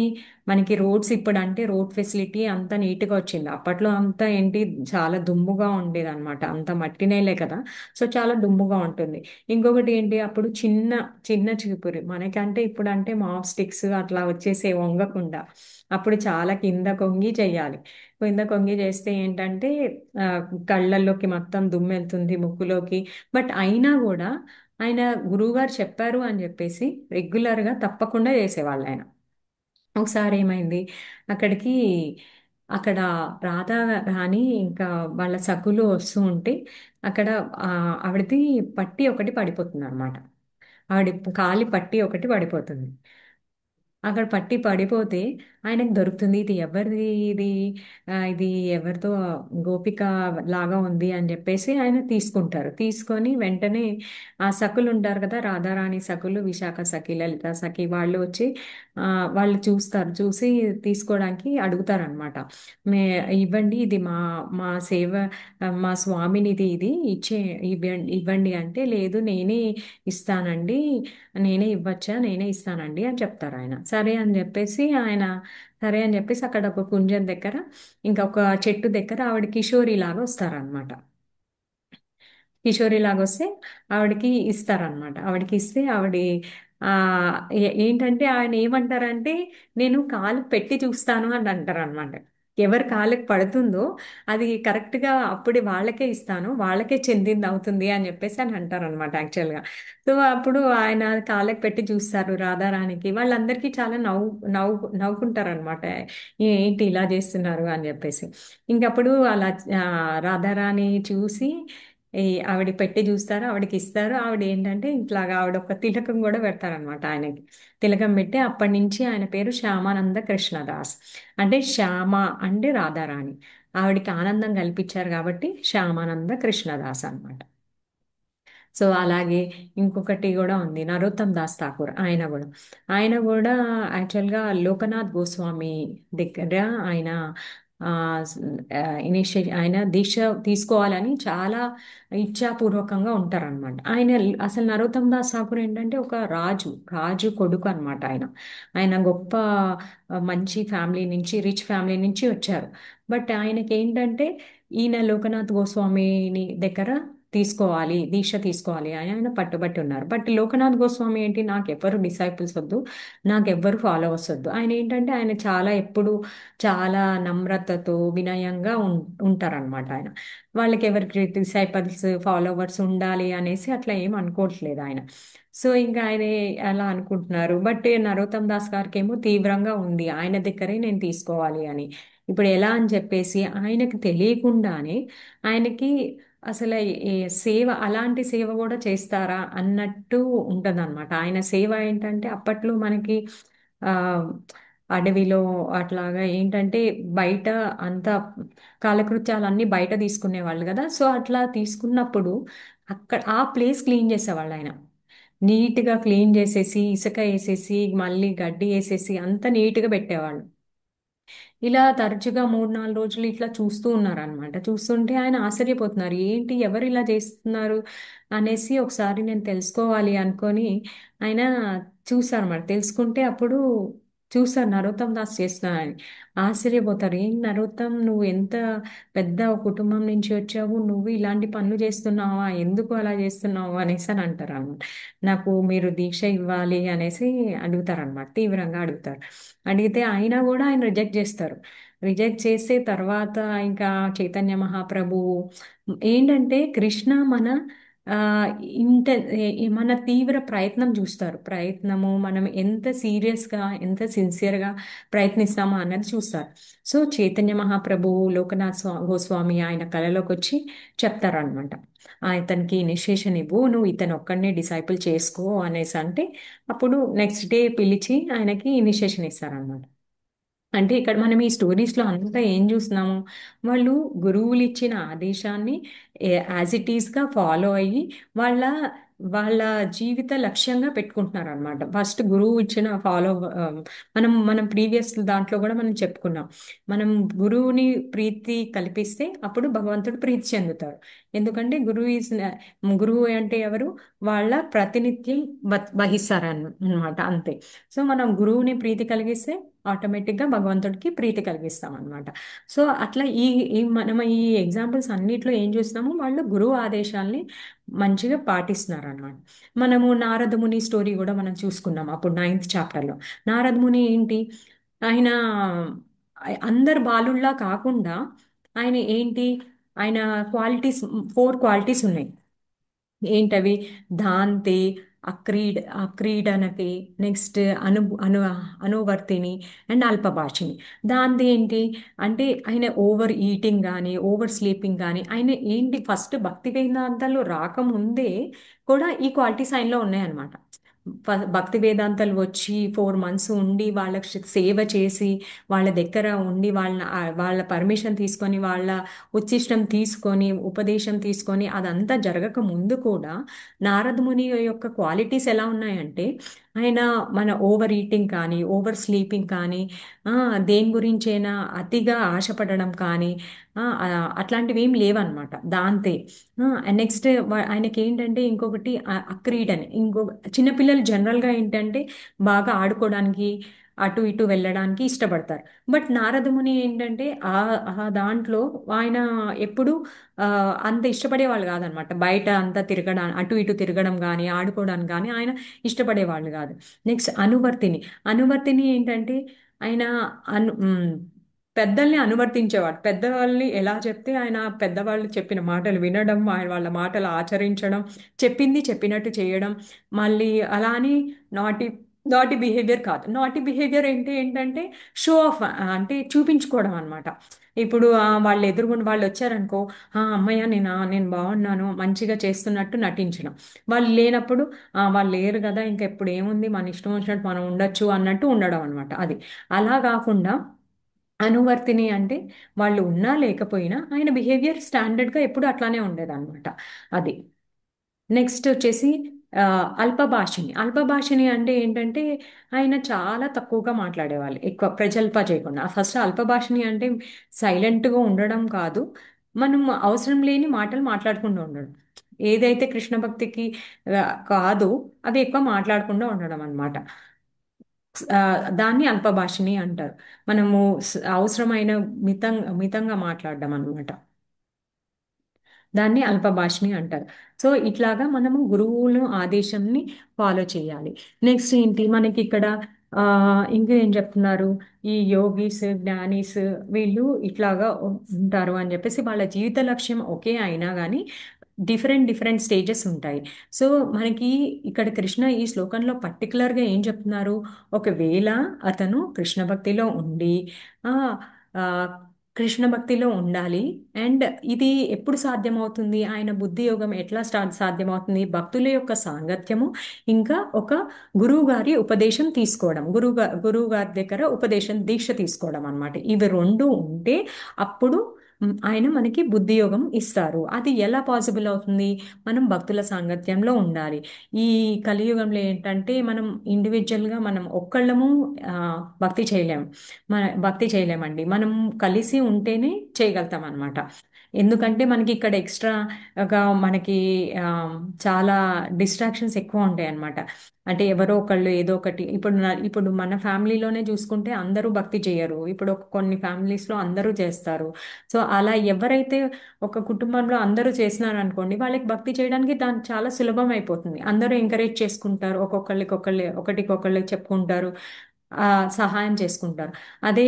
మనకి రోడ్స్ ఇప్పుడు అంటే రోడ్ ఫెసిలిటీ అంత నీట్గా వచ్చింది. అప్పట్లో అంతా ఏంటి, చాలా దుమ్ముగా ఉండేది అనమాట. అంత మట్టి నేలే కదా, సో చాలా దుమ్ముగా ఉంటుంది. ఇంకొకటి ఏంటి, అప్పుడు చిన్న చిన్న చీపురు మనకంటే ఇప్పుడు అంటే మాప్ స్టిక్స్ అట్లా వచ్చేసే వంగకుండా. అప్పుడు చాలా కింద కొంగి చేయాలి. కింద కొంగి చేస్తే ఏంటంటే ఆ, కళ్ళల్లోకి మొత్తం దుమ్ము వెళ్తుంది, ముక్కులోకి. బట్ అయినా కూడా ఆయన గురువుగారు చెప్పారు అని చెప్పేసి రెగ్యులర్గా తప్పకుండా చేసేవాళ్ళు ఆయన. ఒకసారి ఏమైంది, అక్కడికి అక్కడ రాధా రాణి ఇంకా వాళ్ళ సఖులు వస్తూ ఉంటే అక్కడ ఆ, ఆవిడది పట్టి ఒకటి పడిపోతుంది అనమాట. ఆవిడ కాలి పట్టి ఒకటి పడిపోతుంది. అక్కడ పట్టి పడిపోతే ఆయనకు దొరుకుతుంది. ఇది ఎవరిది, ఇది ఇది ఎవరితో గోపిక లాగా ఉంది అని చెప్పేసి ఆయన తీసుకుంటారు. తీసుకొని వెంటనే ఆ సఖులు ఉంటారు కదా, రాధారాణి సఖులు, విశాఖ సఖి, లలిత సఖి, వాళ్ళు వచ్చి ఆ, వాళ్ళు చూస్తారు. చూసి తీసుకోవడానికి అడుగుతారనమాట. మే ఇవ్వండి, ఇది మా మా సేవ, మా స్వామినిది, ఇది ఇవ్వండి అంటే, లేదు నేనే ఇస్తానండి, నేనే ఇవ్వచ్చా, నేనే ఇస్తానండి అని చెప్తారు ఆయన. సరే అని చెప్పేసి అక్కడ ఒక కుంజం దగ్గర ఇంకా ఒక చెట్టు దగ్గర ఆవిడ కిషోరి లాగా వస్తారనమాట. కిషోరి లాగా వస్తే ఆవిడకి ఇస్తారనమాట. ఆవిడకి ఇస్తే ఆవిడ ఆ, ఏంటంటే ఆయన ఏమంటారంటే, నేను కాలు పెట్టి చూస్తాను అని అంటారు అనమాట. ఎవరి కాలుకి పడుతుందో అది కరెక్ట్గా అప్పుడు వాళ్ళకే ఇస్తాను, వాళ్ళకే చెందింది అవుతుంది అని చెప్పేసి అని అంటారు అనమాట యాక్చువల్గా. సో అప్పుడు ఆయన కాళ్ళకి పెట్టి చూస్తారు రాధారాణికి. వాళ్ళందరికీ చాలా నవ్వుకుంటారు అనమాట, ఏంటి ఇలా చేస్తున్నారు అని చెప్పేసి. ఇంకప్పుడు అలా రాధారాణి చూసి ఆవిడ పెట్టి చూస్తారు, ఆవిడకి ఇస్తారు. ఆవిడ ఏంటంటే ఇట్లాగా ఆవిడ ఒక తిలకం కూడా పెడతారనమాట ఆయనకి. తిలకం పెట్టి అప్పటి నుంచి ఆయన పేరు శ్యామానంద కృష్ణదాస్. అంటే శ్యామ అంటే రాధారాణి, ఆవిడకి ఆనందం కల్పించారు కాబట్టి శ్యామానంద కృష్ణదాస్ అన్నమాట. సో అలాగే ఇంకొకటి కూడా ఉంది, నరోత్తమ్ దాస్ ఠాకూర్. ఆయన కూడా యాక్చువల్గా లోకనాథ్ గోస్వామి దగ్గర ఆయన ఆయన దీక్ష తీసుకోవాలని చాలా ఇచ్ఛాపూర్వకంగా ఉంటారనమాట. ఆయన అసలు నరోత్తమ్ దాస్ ఠాకూర్ ఏంటంటే ఒక రాజు కొడుకు అనమాట. ఆయన గొప్ప మంచి ఫ్యామిలీ నుంచి, రిచ్ ఫ్యామిలీ నుంచి వచ్చారు. బట్ ఆయనకి ఏంటంటే ఈయన లోకనాథ్ గోస్వామిని దగ్గర దీక్ష తీసుకోవాలి అని ఆయన పట్టుబట్టి ఉన్నారు. బట్ లోకనాథ్ గోస్వామి ఏంటి, నాకెవ్వరు డిసైపుల్స్ వద్దు, నాకెవ్వరు ఫాలోవర్స్ వద్దు. ఆయన ఏంటంటే ఆయన ఎప్పుడు చాలా నమ్రతతో వినయంగా ఉంటారనమాట. ఆయన వాళ్ళకి ఎవరికి డిసైపుల్స్ ఫాలోవర్స్ ఉండాలి అనేసి అట్లా ఏం అనుకోవట్లేదు ఆయన. సో ఇంకా ఆయన అలా అనుకుంటున్నారు. బట్ నరోత్తమ్ దాస్ గారికి ఏమో తీవ్రంగా ఉంది, ఆయన దగ్గరే నేను తీసుకోవాలి అని. ఇప్పుడు ఎలా అని చెప్పేసి ఆయనకి తెలియకుండానే ఆయనకి అసలు ఈ సేవ, అలాంటి సేవ కూడా చేస్తారా అన్నట్టు ఉంటుందన్నమాట. ఆయన సేవ ఏంటంటే అప్పట్లో మనకి ఆ అడవిలో అట్లాగా ఏంటంటే బయట అంతా కాలకృత్యాలన్నీ బయట తీసుకునేవాళ్ళు కదా. సో అట్లా తీసుకున్నప్పుడు అక్కడ ఆ ప్లేస్ క్లీన్ చేసేవాళ్ళు ఆయన. నీట్గా క్లీన్ చేసేసి, ఇసుక వేసేసి, మళ్ళీ గడ్డి వేసేసి అంత నీట్గా పెట్టేవాళ్ళు. ఇలా తరచుగా 3-4 రోజులు ఇట్లా చూస్తూ ఉన్నారనమాట. చూస్తుంటే ఆయన ఆశ్చర్యపోతున్నారు, ఏంటి ఎవరు ఇలా చేస్తున్నారు అనేసి ఒకసారి నేను తెలుసుకోవాలి అనుకొని ఆయన చూసారన్నమాట. తెలుసుకుంటే అప్పుడు చూసారు నరోత్తమ్ దాస్ చేస్తున్నారని. ఆశ్చర్యపోతారు, ఏం నరోత్తమ్, నువ్వు ఎంత పెద్ద కుటుంబం నుంచి వచ్చావు, నువ్వు ఇలాంటి పనులు చేస్తున్నావా, ఎందుకు అలా చేస్తున్నావు అనేసి అని అంటారు అనమాట. నాకు మీరు దీక్ష ఇవ్వాలి అనేసి అడుగుతారనమాట, తీవ్రంగా అడుగుతారు. అడిగితే అయినా కూడా ఆయన రిజెక్ట్ చేస్తారు. రిజెక్ట్ చేస్తే తర్వాత ఇంకా చైతన్య మహాప్రభు ఏంటంటే, కృష్ణ మన ఆ, ఇంత మన తీవ్ర ప్రయత్నం చూస్తారు. ప్రయత్నము మనం ఎంత సీరియస్గా ఎంత సిన్సియర్గా ప్రయత్నిస్తామా అన్నది చూస్తారు. సో చైతన్య మహాప్రభువు లోకనాథ్ గోస్వామి ఆయన కళలోకి వచ్చి చెప్తారనమాట. ఇతనికి ఇనిషియేషన్ ఇవ్వు, నువ్వు ఇతను ఒక్కడనే డిసైపుల్ చేసుకో అనేసి అంటే అప్పుడు నెక్స్ట్ డే పిలిచి ఆయనకి ఇనిషియేషన్ ఇస్తారనమాట. అంటే ఇక్కడ మనం ఈ స్టోరీస్లో అంతా ఏం చూస్తున్నాము, వాళ్ళు గురువులు ఇచ్చిన ఆదేశాన్ని యాజ్ ఇట్ ఈస్గా ఫాలో అయ్యి వాళ్ళ వాళ్ళ జీవిత లక్ష్యంగా పెట్టుకుంటున్నారు అనమాట. ఫస్ట్ గురువు ఇచ్చిన ఫాలో మనం ప్రీవియస్ దాంట్లో కూడా మనం చెప్పుకున్నాం. మనం గురువుని ప్రీతి కల్పిస్తే అప్పుడు భగవంతుడు ప్రీతి చెందుతారు. ఎందుకంటే గురువు అంటే ఎవరు, వాళ్ళ ప్రాతినిధ్యం వహిస్తారన్నమాట, అంతే. సో మనం గురువుని ప్రీతి కలిగిస్తే ఆటోమేటిక్గా భగవంతుడికి ప్రీతి కలిగిస్తాం అనమాట. సో అట్లా మనం ఈ ఎగ్జాంపుల్స్ అన్నిట్లో ఏం చూస్తున్నాము, వాళ్ళు గురువు ఆదేశాల్ని మంచిగా పాటిస్తున్నారు అనమాట. మనము నారద ముని స్టోరీ కూడా మనం చూసుకున్నాం అప్పుడు 9th చాప్టర్లో. నారద ముని ఏంటి, ఆయన అందరు బాలుల్లా కాకుండా ఆయన ఏంటి, ఆయన క్వాలిటీస్ 4 క్వాలిటీస్ ఉన్నాయి. ఏంటవి, దాంతి, అక్రీడనకి, నెక్స్ట్ అను అనువర్తిని అండ్ అల్పభాషిని. దాంతి ఏంటి అంటే ఆయన ఓవర్ ఈటింగ్ కానీ ఓవర్ స్లీపింగ్ కానీ, ఆయన ఏంటి ఫస్ట్ భక్తి వేదాంతాలు రాకముందే కూడా ఈ క్వాలిటీస్ ఆయనలో ఉన్నాయన్నమాట. భక్తి వేదాంతాలు వచ్చి 4 months ఉండి వాళ్ళకి సేవ చేసి వాళ్ళ దగ్గర ఉండి వాళ్ళ పర్మిషన్ తీసుకొని వాళ్ళ ఉచ్చిష్టం తీసుకొని ఉపదేశం తీసుకొని అదంతా జరగక ముందు కూడా నారద ముని యొక్క క్వాలిటీస్ ఎలా ఉన్నాయంటే, ఆయన మన ఓవర్ ఈటింగ్ కానీ ఓవర్ స్లీపింగ్ కానీ దేని గురించైనా అతిగా ఆశపడడం కానీ అట్లాంటివి ఏం లేవన్నమాట. దాంతే. నెక్స్ట్ ఆయనకి ఏంటంటే ఇంకొకటి అక్రీడ్ అని, చిన్నపిల్లలు జనరల్గా ఏంటంటే బాగా ఆడుకోవడానికి అటు ఇటు వెళ్ళడానికి ఇష్టపడతారు. బట్ నారదముని ఏంటంటే ఆ దాంట్లో ఆయన ఎప్పుడు అంత ఇష్టపడేవాళ్ళు కాదనమాట. బయట అంతా అటు ఇటు తిరగడం కానీ ఆడుకోవడానికి కానీ ఆయన ఇష్టపడేవాళ్ళు కాదు. నెక్స్ట్ అనువర్తిని ఏంటంటే ఆయన పెద్దల్ని అనువర్తించేవాడు. పెద్దవాళ్ళని ఎలా చెప్తే ఆయన పెద్దవాళ్ళు చెప్పిన మాటలు వినడం, వాళ్ళ మాటలు ఆచరించడం, చెప్పింది చెప్పినట్టు చేయడం. మళ్ళీ అలా అని నాటి నాటి బిహేవియర్ కాదు. నాటి బిహేవియర్ ఏంటంటే షో ఆఫ్, అంటే చూపించుకోవడం అనమాట. ఇప్పుడు వాళ్ళు ఎదురుగుండా వాళ్ళు వచ్చారనుకో, అమ్మయ్య నేను బాగున్నాను మంచిగా చేస్తున్నట్టు నటించడం. వాళ్ళు లేనప్పుడు వాళ్ళు లేరు కదా ఇంకా ఎప్పుడు ఏముంది మన ఇష్టం వచ్చినట్టు మనం ఉండొచ్చు అన్నట్టు ఉండడం అనమాట. అది అలా కాకుండా అనువర్తిని అంటే వాళ్ళు ఉన్నా లేకపోయినా ఆయన బిహేవియర్ స్టాండర్డ్గా ఎప్పుడు అట్లానే ఉండేదన్నమాట. అది. నెక్స్ట్ వచ్చేసి అల్పభాషిణి అంటే ఏంటంటే ఆయన చాలా తక్కువగా మాట్లాడేవాళ్ళు, ఎక్కువ ప్రజల్ప చేయకుండా. ఫస్ట్ అల్పభాషిణి అంటే సైలెంట్గా ఉండడం కాదు, మనం అవసరం లేని మాటలు మాట్లాడకుండా ఉండడం. ఏదైతే కృష్ణ భక్తికి కాదు అవి ఎక్కువ మాట్లాడకుండా ఉండడం అనమాట. దాన్ని అల్పభాషిణి అంటారు. మనము అవసరమైన మితంగా మాట్లాడడం అనమాట. దాన్ని అల్పభాషిణి అంటారు. సో ఇట్లాగా మనము గురువుల ఆదేశంని ఫాలో చేయాలి. నెక్స్ట్ ఏంటి మనకి ఇక్కడ ఇంకా ఏం చెప్తున్నారు, ఈ యోగీస్ జ్ఞానీస్ వీళ్ళు ఇట్లాగా ఉంటారు అని చెప్పేసి వాళ్ళ జీవిత లక్ష్యం ఒకే అయినా కానీ డిఫరెంట్ స్టేజెస్ ఉంటాయి. సో మనకి ఇక్కడ కృష్ణ ఈ శ్లోకంలో పర్టికులర్గా ఏం చెప్తున్నారు, ఒకవేళ అతను కృష్ణ భక్తిలో ఉండి ఆ, ఆ, కృష్ణ భక్తిలో ఉండాలి. అండ్ ఇది ఎప్పుడు సాధ్యమవుతుంది, ఆయన బుద్ధి యోగం ఎట్లా సాధ్యమవుతుంది, భక్తుల యొక్క సాంగత్యము ఇంకా ఒక గురువు గారి ఉపదేశం తీసుకోవడం, గురువు గారి దగ్గర ఉపదేశం దీక్ష తీసుకోవడం అన్నమాట. ఇవి రెండు ఉంటే అప్పుడు ఆయన మనకి బుద్ధి యోగం ఇస్తారు. అది ఎలా పాసిబుల్ అవుతుంది, మనం భక్తుల సాంగత్యంలో ఉండాలి. ఈ కలియుగంలో ఏంటంటే మనం ఇండివిజువల్గా మనం ఒక్కళ్ళము భక్తి చేయలేమండి. మనం కలిసి ఉంటేనే చేయగలుగుతాం అనమాట. ఎందుకంటే మనకి ఇక్కడ ఎక్స్ట్రాగా మనకి చాలా డిస్ట్రాక్షన్స్ ఎక్కువ ఉంటాయి అన్నమాట. అంటే ఎవరో ఒకళ్ళు ఏదో ఒకటి, ఇప్పుడు మన ఫ్యామిలీలోనే చూసుకుంటే అందరూ భక్తి చేయరు, ఇప్పుడు కొన్ని ఫ్యామిలీస్లో అందరూ చేస్తారు. సో అలా ఎవరైతే ఒక కుటుంబంలో అందరూ చేస్తున్నారు అనుకోండి, వాళ్ళకి భక్తి చేయడానికి దాని చాలా సులభం అయిపోతుంది. అందరూ ఎంకరేజ్ చేసుకుంటారు, ఒకటికొకళ్ళు చెప్పుకుంటారు. సహాయం చేసుకుంటారు. అదే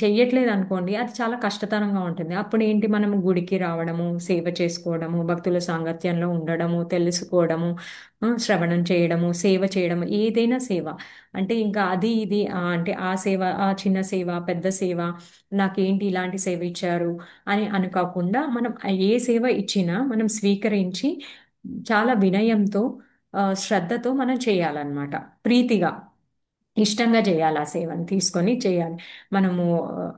చెయ్యట్లేదు అనుకోండి, అది చాలా కష్టతరంగా ఉంటుంది. అప్పుడు ఏంటి, మనం గుడికి రావడము, సేవ చేసుకోవడము, భక్తుల సాంగత్యంలో ఉండడము, తెలుసుకోవడము, శ్రవణం చేయడము, సేవ చేయడము, ఏదైనా సేవ అంటే ఇంకా అది ఇది అంటే ఆ సేవ, ఆ చిన్న సేవ, పెద్ద సేవ, నాకేంటి ఇలాంటి సేవ ఇచ్చారు అని అనుకోకుండా మనం ఏ సేవ ఇచ్చినా మనం స్వీకరించి చాలా వినయంతో శ్రద్ధతో మనం చేయాలన్నమాట. ప్రీతిగా ఇష్టంగా చేయాలి, ఆ సేవను తీసుకొని చేయాలి. మనము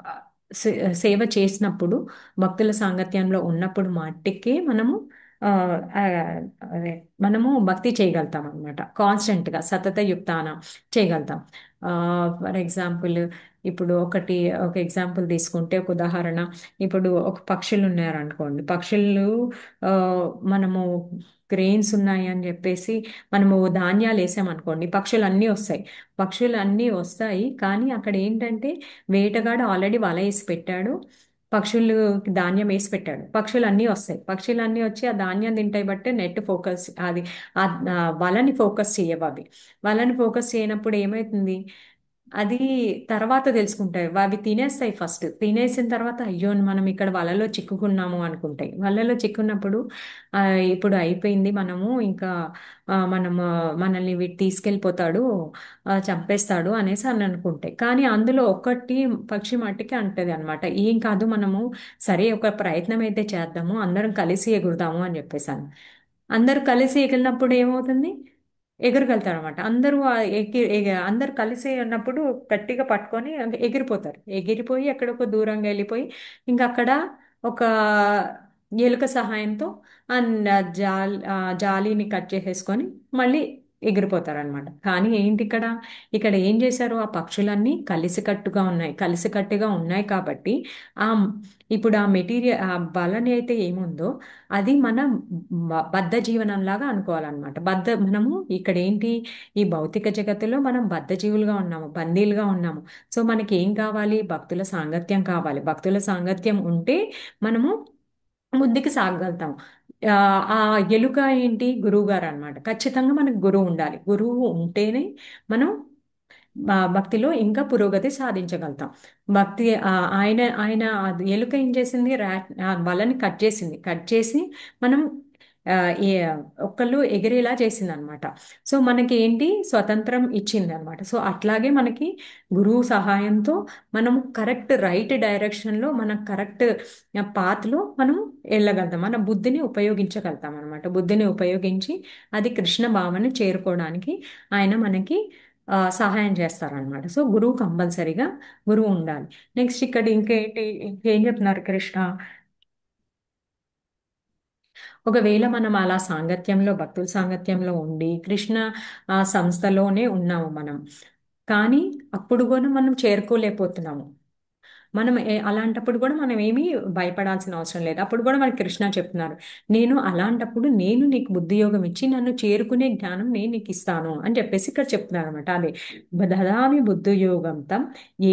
ఆ, సేవ చేసినప్పుడు భక్తుల సాంగత్యంలో ఉన్నప్పుడు మట్టికి మనము ఆ, ఆ, అదే మనము భక్తి చేయగలుగుతాం అనమాట. కాన్స్టెంట్గా సతత యుక్తాన చేయగలుగుతాం. ఫర్ ఎగ్జాంపుల్, ఇప్పుడు ఒక ఎగ్జాంపుల్ తీసుకుంటే, ఒక ఉదాహరణ, ఇప్పుడు ఒక పక్షులు ఉన్నారనుకోండి. పక్షులు ఆ, మనము గ్రెయిన్స్ ఉన్నాయి అని చెప్పేసి మనము ధాన్యాలు వేసామనుకోండి, పక్షులు అన్నీ వస్తాయి. పక్షులు అన్నీ వస్తాయి, కానీ అక్కడ ఏంటంటే వేటగాడు ఆల్రెడీ వల వేసి పెట్టాడు, పక్షులు ధాన్యం వేసి పెట్టాడు, పక్షులు అన్నీ వస్తాయి. పక్షులు అన్నీ వచ్చి ఆ ధాన్యం తింటాయి, బట్టే నెట్ ఫోకస్ అది ఆ ఆ వలని ఫోకస్ చేయవు అవి. వలని ఫోకస్ చేయనప్పుడు ఏమవుతుంది, అది తర్వాత తెలుసుకుంటాయి. అవి తినేస్తాయి, ఫస్ట్ తినేసిన తర్వాత అయ్యో మనం ఇక్కడ వలలో చిక్కుకున్నాము అనుకుంటాయి. వలలో చిక్కున్నప్పుడు ఆ, ఇప్పుడు అయిపోయింది, మనము ఇంకా మనము మనల్ని వీడు తీసుకెళ్ళిపోతాడు, చంపేస్తాడు అనేసి అని అనుకుంటాయి. కానీ అందులో ఒక్కటి పక్షి మట్టికి అంటది అనమాట, ఏం కాదు, మనము సరే ఒక ప్రయత్నం అయితే చేద్దాము, అందరం కలిసి ఎగురుదాము అని చెప్పేసాను. అందరూ కలిసి ఎగిరినప్పుడు ఏమవుతుంది, ఎగరగలుగుతారు అనమాట. అందరూ అందరు కలిసి ఉన్నప్పుడు గట్టిగా పట్టుకొని ఎగిరిపోతారు. ఎగిరిపోయి ఎక్కడికో దూరంగా వెళ్ళిపోయి ఇంకా అక్కడ ఒక ఎలుక సహాయంతో ఆ జాలీని కట్ చేసేసుకొని మళ్ళీ ఎగిరిపోతారు అనమాట. కానీ ఏంటి ఇక్కడ, ఇక్కడ ఏం చేశారు, ఆ పక్షులన్నీ కలిసికట్టుగా ఉన్నాయి. కలిసికట్టుగా ఉన్నాయి కాబట్టి ఆ ఇప్పుడు ఆ మెటీరియల్, ఆ బలని అయితే ఏముందో అది మన బద్ధ జీవనంలాగా అనుకోవాలన్నమాట. మనము ఇక్కడ ఏంటి, ఈ భౌతిక జగత్తులో మనం బద్ధ జీవులుగా ఉన్నాము, బందీలుగా ఉన్నాము. సో మనకి ఏం కావాలి, భక్తుల సాంగత్యం కావాలి. భక్తుల సాంగత్యం ఉంటే మనము ముందుకు సాగలుగుతాం. ఆ ఆ ఎలుక ఏంటి, గురువు గారు అనమాట. ఖచ్చితంగా మనకు గురువు ఉండాలి. గురువు ఉంటేనే మనం భక్తిలో ఇంకా పురోగతి సాధించగలుగుతాం. భక్తి ఆయన ఆయన అది ఎలుక ఏం చేసింది, వలని కట్ చేసింది. కట్ చేసి మనం ఆ, ఏ ఒక్కళ్ళు ఎగిరేలా చేసింది అనమాట. సో మనకి ఏంటి, స్వతంత్రం ఇచ్చింది అనమాట. సో అట్లాగే మనకి గురువు సహాయంతో మనం కరెక్ట్ రైట్ డైరెక్షన్లో, మన కరెక్ట్ పాత్లో మనం వెళ్ళగలుగుతాం. మన బుద్ధిని ఉపయోగించగలుగుతాం అనమాట. బుద్ధిని ఉపయోగించి అది కృష్ణ భావన చేరుకోవడానికి ఆయన మనకి సహాయం చేస్తారనమాట. సో గురువు కంపల్సరీగా గురువు ఉండాలి. నెక్స్ట్ ఇక్కడ ఇంకేం చెప్తున్నారు కృష్ణ, ఒకవేళ మనం అలా సాంగత్యంలో, భక్తుల సాంగత్యంలో ఉండి కృష్ణ సంస్థలోనే ఉన్నాము మనం, కానీ అప్పుడు కూడా మనం చేరుకోలేకపోతున్నాము. మనం అలాంటప్పుడు కూడా మనం ఏమీ భయపడాల్సిన అవసరం లేదు. అప్పుడు కూడా మనకి కృష్ణ చెప్తున్నారు, నేను అలాంటప్పుడు నేను నీకు బుద్ధి యోగం ఇచ్చి నన్ను చేరుకునే జ్ఞానం నేను నీకు ఇస్తాను అని చెప్పేసి ఇక్కడ చెప్తున్నారు అనమాట. అదే దదామి బుద్ధి యోగంతం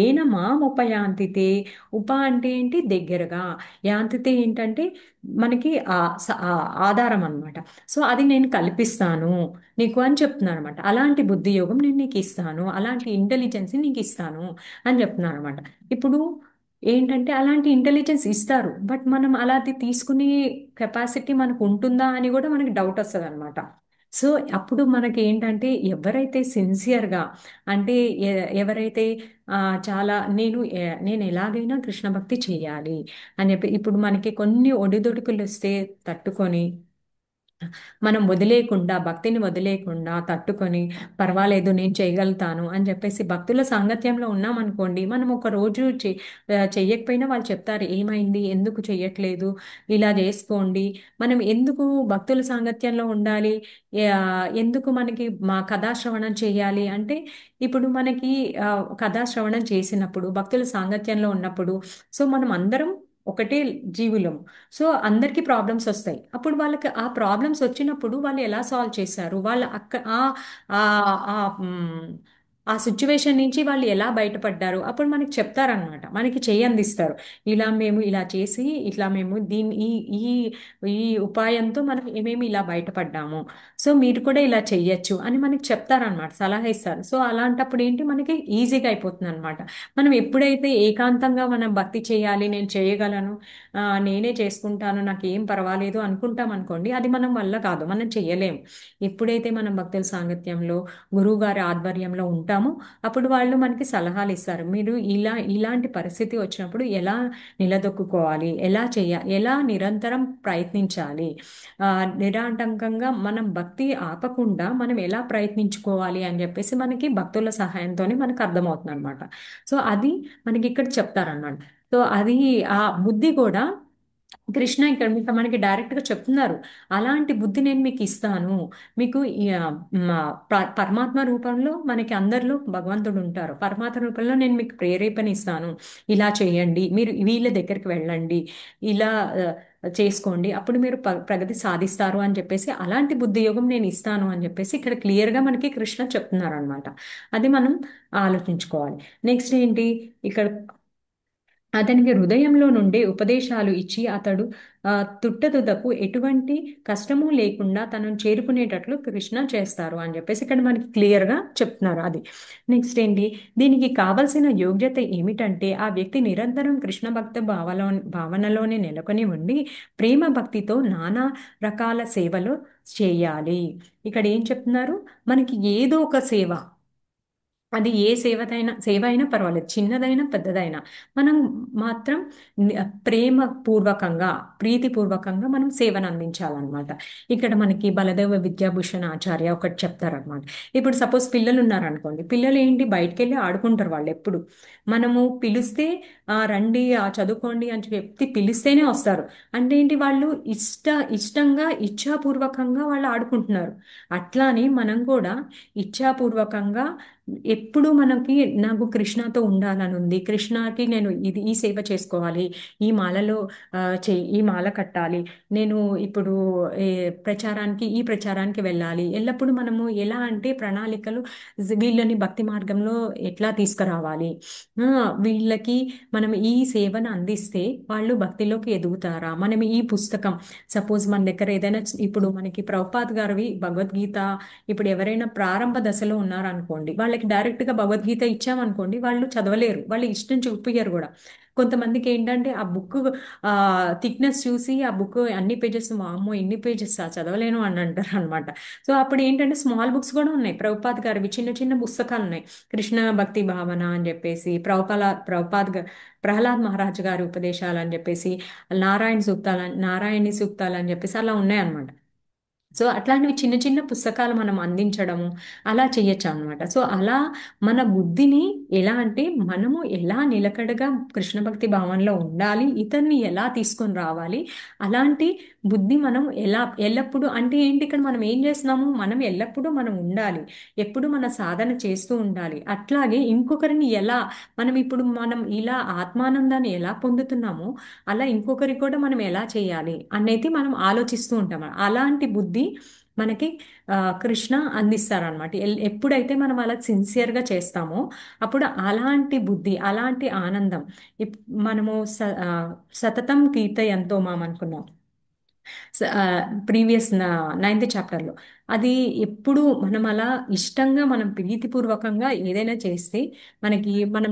ఏన మాముపయాంతితే. ఉప అంటే ఏంటి, దగ్గరగా. యాంతితే ఏంటంటే మనకి ఆధారం అన్నమాట. సో అది నేను కల్పిస్తాను నీకు అని చెప్తున్నాను అనమాట. అలాంటి బుద్ధి యోగం నేను నీకు ఇస్తాను, అలాంటి ఇంటెలిజెన్స్ నీకు ఇస్తాను అని చెప్తున్నాను అనమాట. ఇప్పుడు ఏంటంటే అలాంటి ఇంటెలిజెన్స్ ఇస్తారు, బట్ మనం అలాంటి తీసుకునే కెపాసిటీ మనకు ఉంటుందా అని కూడా మనకి డౌట్ వస్తుంది అనమాట. సో అప్పుడు మనకి ఏంటంటే, ఎవరైతే సిన్సియర్గా, అంటే ఎవరైతే ఆ, చాలా నేను ఎలాగైనా కృష్ణ భక్తి చేయాలి అని చెప్పి, ఇప్పుడు మనకి కొన్ని ఒడిదుడుకులు వస్తే తట్టుకొని మనం వదిలేయకుండా, భక్తిని వదిలేయకుండా తట్టుకొని పర్వాలేదు నేను చేయగలుగుతాను అని చెప్పేసి భక్తుల సాంగత్యంలో ఉన్నామనుకోండి, మనం ఒక రోజు చెయ్యకపోయినా వాళ్ళు చెప్తారు, ఏమైంది, ఎందుకు చెయ్యట్లేదు, ఇలా చేసుకోండి. మనం ఎందుకు భక్తుల సాంగత్యంలో ఉండాలి, ఎందుకు మనకి మా కథాశ్రవణం చేయాలి అంటే, ఇప్పుడు మనకి కథాశ్రవణం చేసినప్పుడు, భక్తుల సాంగత్యంలో ఉన్నప్పుడు, సో మనం అందరం ఒకటే జీవులం. సో అందరికీ ప్రాబ్లమ్స్ వస్తాయి. అప్పుడు వాళ్ళకి ఆ ప్రాబ్లమ్స్ వచ్చినప్పుడు వాళ్ళు ఎలా సాల్వ్ చేశారు, వాళ్ళ అక్క ఆ ఆ ఆ, మ్, ఆ సిచ్యువేషన్ నుంచి వాళ్ళు ఎలా బయటపడ్డారు అప్పుడు మనకి చెప్తారనమాట, మనకి చెయ్యి అందిస్తారు. ఇలా మేము ఇలా చేసి ఇట్లా మేము దీన్ని ఈ ఈ ఉపాయంతో మనం మేము ఇలా బయటపడ్డాము, సో మీరు కూడా ఇలా చెయ్యొచ్చు అని మనకి చెప్తారనమాట, సలహా ఇస్తారు. సో అలాంటప్పుడు ఏంటి మనకి ఈజీగా అయిపోతుంది అనమాట. మనం ఎప్పుడైతే ఏకాంతంగా మనం భక్తి చేయాలి, నేను చేయగలను, నేనే చేసుకుంటాను, నాకు ఏం పర్వాలేదు అనుకుంటాం అనుకోండి, అది మనం వల్ల కాదు, మనం చెయ్యలేము. ఎప్పుడైతే మనం భక్తుల సాంగత్యంలో గురువు గారి ఆధ్వర్యంలో ఉంటామో అప్పుడు వాళ్ళు మనకి సలహాలు ఇస్తారు. మీరు ఇలాంటి పరిస్థితి వచ్చినప్పుడు ఎలా నిలదొక్కుకోవాలి, ఎలా చేయాలి, ఎలా నిరంతరం ప్రయత్నించాలి, నిరాటంకంగా మనం భక్తి ఆపకుండా మనం ఎలా ప్రయత్నించుకోవాలి అని చెప్పేసి మనకి భక్తుల సహాయంతోనే మనకు అర్థమవుతుంది అనమాట. సో అది మనకి ఇక్కడ చెప్తారన్నమాట. సో అది ఆ బుద్ధి కూడా కృష్ణ ఇక్కడ మీకు మనకి డైరెక్ట్గా చెప్తున్నారు, అలాంటి బుద్ధి నేను మీకు ఇస్తాను. మీకు పరమాత్మ రూపంలో మనకి అందరిలో భగవంతుడు ఉంటారు, పరమాత్మ రూపంలో నేను మీకు ప్రేరేపణ ఇస్తాను, ఇలా చేయండి, మీరు వీళ్ళ దగ్గరికి వెళ్ళండి, ఇలా చేసుకోండి, అప్పుడు మీరు ప్రగతి సాధిస్తారు అని చెప్పేసి అలాంటి బుద్ధి యోగం నేను ఇస్తాను అని చెప్పేసి ఇక్కడ క్లియర్గా మనకి కృష్ణ చెప్తున్నారు అనమాట. అది మనం ఆలోచించుకోవాలి. నెక్స్ట్ ఏంటి, ఇక్కడ అతనికి హృదయంలో నుండి ఉపదేశాలు ఇచ్చి అతడు తుట్టతుదకు ఎటువంటి కష్టము లేకుండా తనను చేరుకునేటట్లు కృష్ణ చేస్తారు అని చెప్పేసి ఇక్కడ మనకి క్లియర్గా చెప్తున్నారు. అది నెక్స్ట్ ఏంటి, దీనికి కావలసిన యోగ్యత ఏమిటంటే ఆ వ్యక్తి నిరంతరం కృష్ణ భక్త భావనలోనే నెలకొని ఉండి ప్రేమ భక్తితో నానా రకాల సేవలు చేయాలి. ఇక్కడ ఏం చెప్తున్నారు, మనకి ఏదో ఒక సేవ, అది ఏ సేవ అయినా పర్వాలేదు, చిన్నదైనా పెద్దదైనా మనం మాత్రం ప్రేమ పూర్వకంగా ప్రీతిపూర్వకంగా మనం సేవను అందించాలన్నమాట. ఇక్కడ మనకి బలదేవ విద్యాభూషణ్ ఆచార్య ఒకటి చెప్తారనమాట. ఇప్పుడు సపోజ్ పిల్లలు ఉన్నారనుకోండి, పిల్లలు ఏంటి బయటకు వెళ్ళి ఆడుకుంటారు, వాళ్ళు ఎప్పుడు మనము పిలిస్తే రండి చదువుకోండి అని చెప్పి పిలిస్తేనే వస్తారు. అంటే ఏంటి, వాళ్ళు ఇష్టంగా ఇచ్ఛాపూర్వకంగా వాళ్ళు ఆడుకుంటున్నారు. అట్లానే మనం కూడా ఇచ్ఛాపూర్వకంగా ఎప్పుడు మనకి నాకు కృష్ణతో ఉండాలని ఉంది, కృష్ణకి నేను ఈ సేవ చేసుకోవాలి, ఈ మాలలో ఈ మాల కట్టాలి, నేను ఇప్పుడు ఈ ప్రచారానికి వెళ్ళాలి, ఎల్లప్పుడూ మనము ఎలా అంటే ప్రణాళికలు వీళ్ళని భక్తి మార్గంలో ఎట్లా తీసుకురావాలి, వీళ్ళకి మనం ఈ సేవను అందిస్తే వాళ్ళు భక్తిలోకి ఎదుగుతారా, మనం ఈ పుస్తకం సపోజ్ మన దగ్గర ఏదైనా ఇప్పుడు మనకి ప్రభుపాద్ గారివి భగవద్గీత, ఇప్పుడు ఎవరైనా ప్రారంభ దశలో ఉన్నారనుకోండి, వాళ్ళకి డైరెక్ట్గా భగవద్గీత ఇచ్చామనుకోండి వాళ్ళు చదవలేరు, వాళ్ళు ఇష్టం చూపించారు కూడా. కొంతమందికి ఏంటంటే ఆ బుక్ థిక్నెస్ చూసి ఆ బుక్ అన్ని పేజెస్, అమ్మో ఇన్ని పేజెస్ చదవలేను అని అంటారు అనమాట. సో అప్పుడు ఏంటంటే స్మాల్ బుక్స్ కూడా ఉన్నాయి, ప్రభుపాద్ గారివి చిన్న చిన్న పుస్తకాలు ఉన్నాయి, కృష్ణ భక్తి భావన అని చెప్పేసి, ప్రహ్లాద్ మహారాజ్ గారి ఉపదేశాలు అని చెప్పేసి, నారాయణి సూక్తాలు అని చెప్పేసి అలా ఉన్నాయన్నమాట. సో అట్లాంటివి చిన్న చిన్న పుస్తకాలు మనం అందించడము అలా చేయొచ్చు అనమాట. సో అలా మన బుద్ధిని ఎలా అంటే మనము ఎలా నిలకడగా కృష్ణ భక్తి భావనలో ఉండాలి, ఇతన్ని ఎలా తీసుకొని రావాలి, అలాంటి బుద్ధి మనం ఎల్లప్పుడూ అంటే ఏంటి, ఇక్కడ మనం ఏం చేస్తున్నాము, మనం ఎల్లప్పుడూ మనం ఉండాలి, ఎప్పుడు మన సాధన చేస్తూ ఉండాలి. అట్లాగే ఇంకొకరిని ఎలా మనం ఇలా ఆత్మానందాన్ని ఎలా పొందుతున్నామో అలా ఇంకొకరికి కూడా మనం ఎలా చేయాలి అనేది మనం ఆలోచిస్తూ ఉంటాం. అలాంటి బుద్ధి మనకి కృష్ణ అందిస్తారనమాట. ఎప్పుడైతే మనం అలా సిన్సియర్గా చేస్తామో అప్పుడు అలాంటి బుద్ధి, అలాంటి ఆనందం మనము సతతం కీర్తయంతో మాం అనుకున్నాం ప్రీవియస్ 9th చాప్టర్లో. అది ఎప్పుడు మనం అలా ఇష్టంగా మనం ప్రీతిపూర్వకంగా ఏదైనా చేస్తే మనం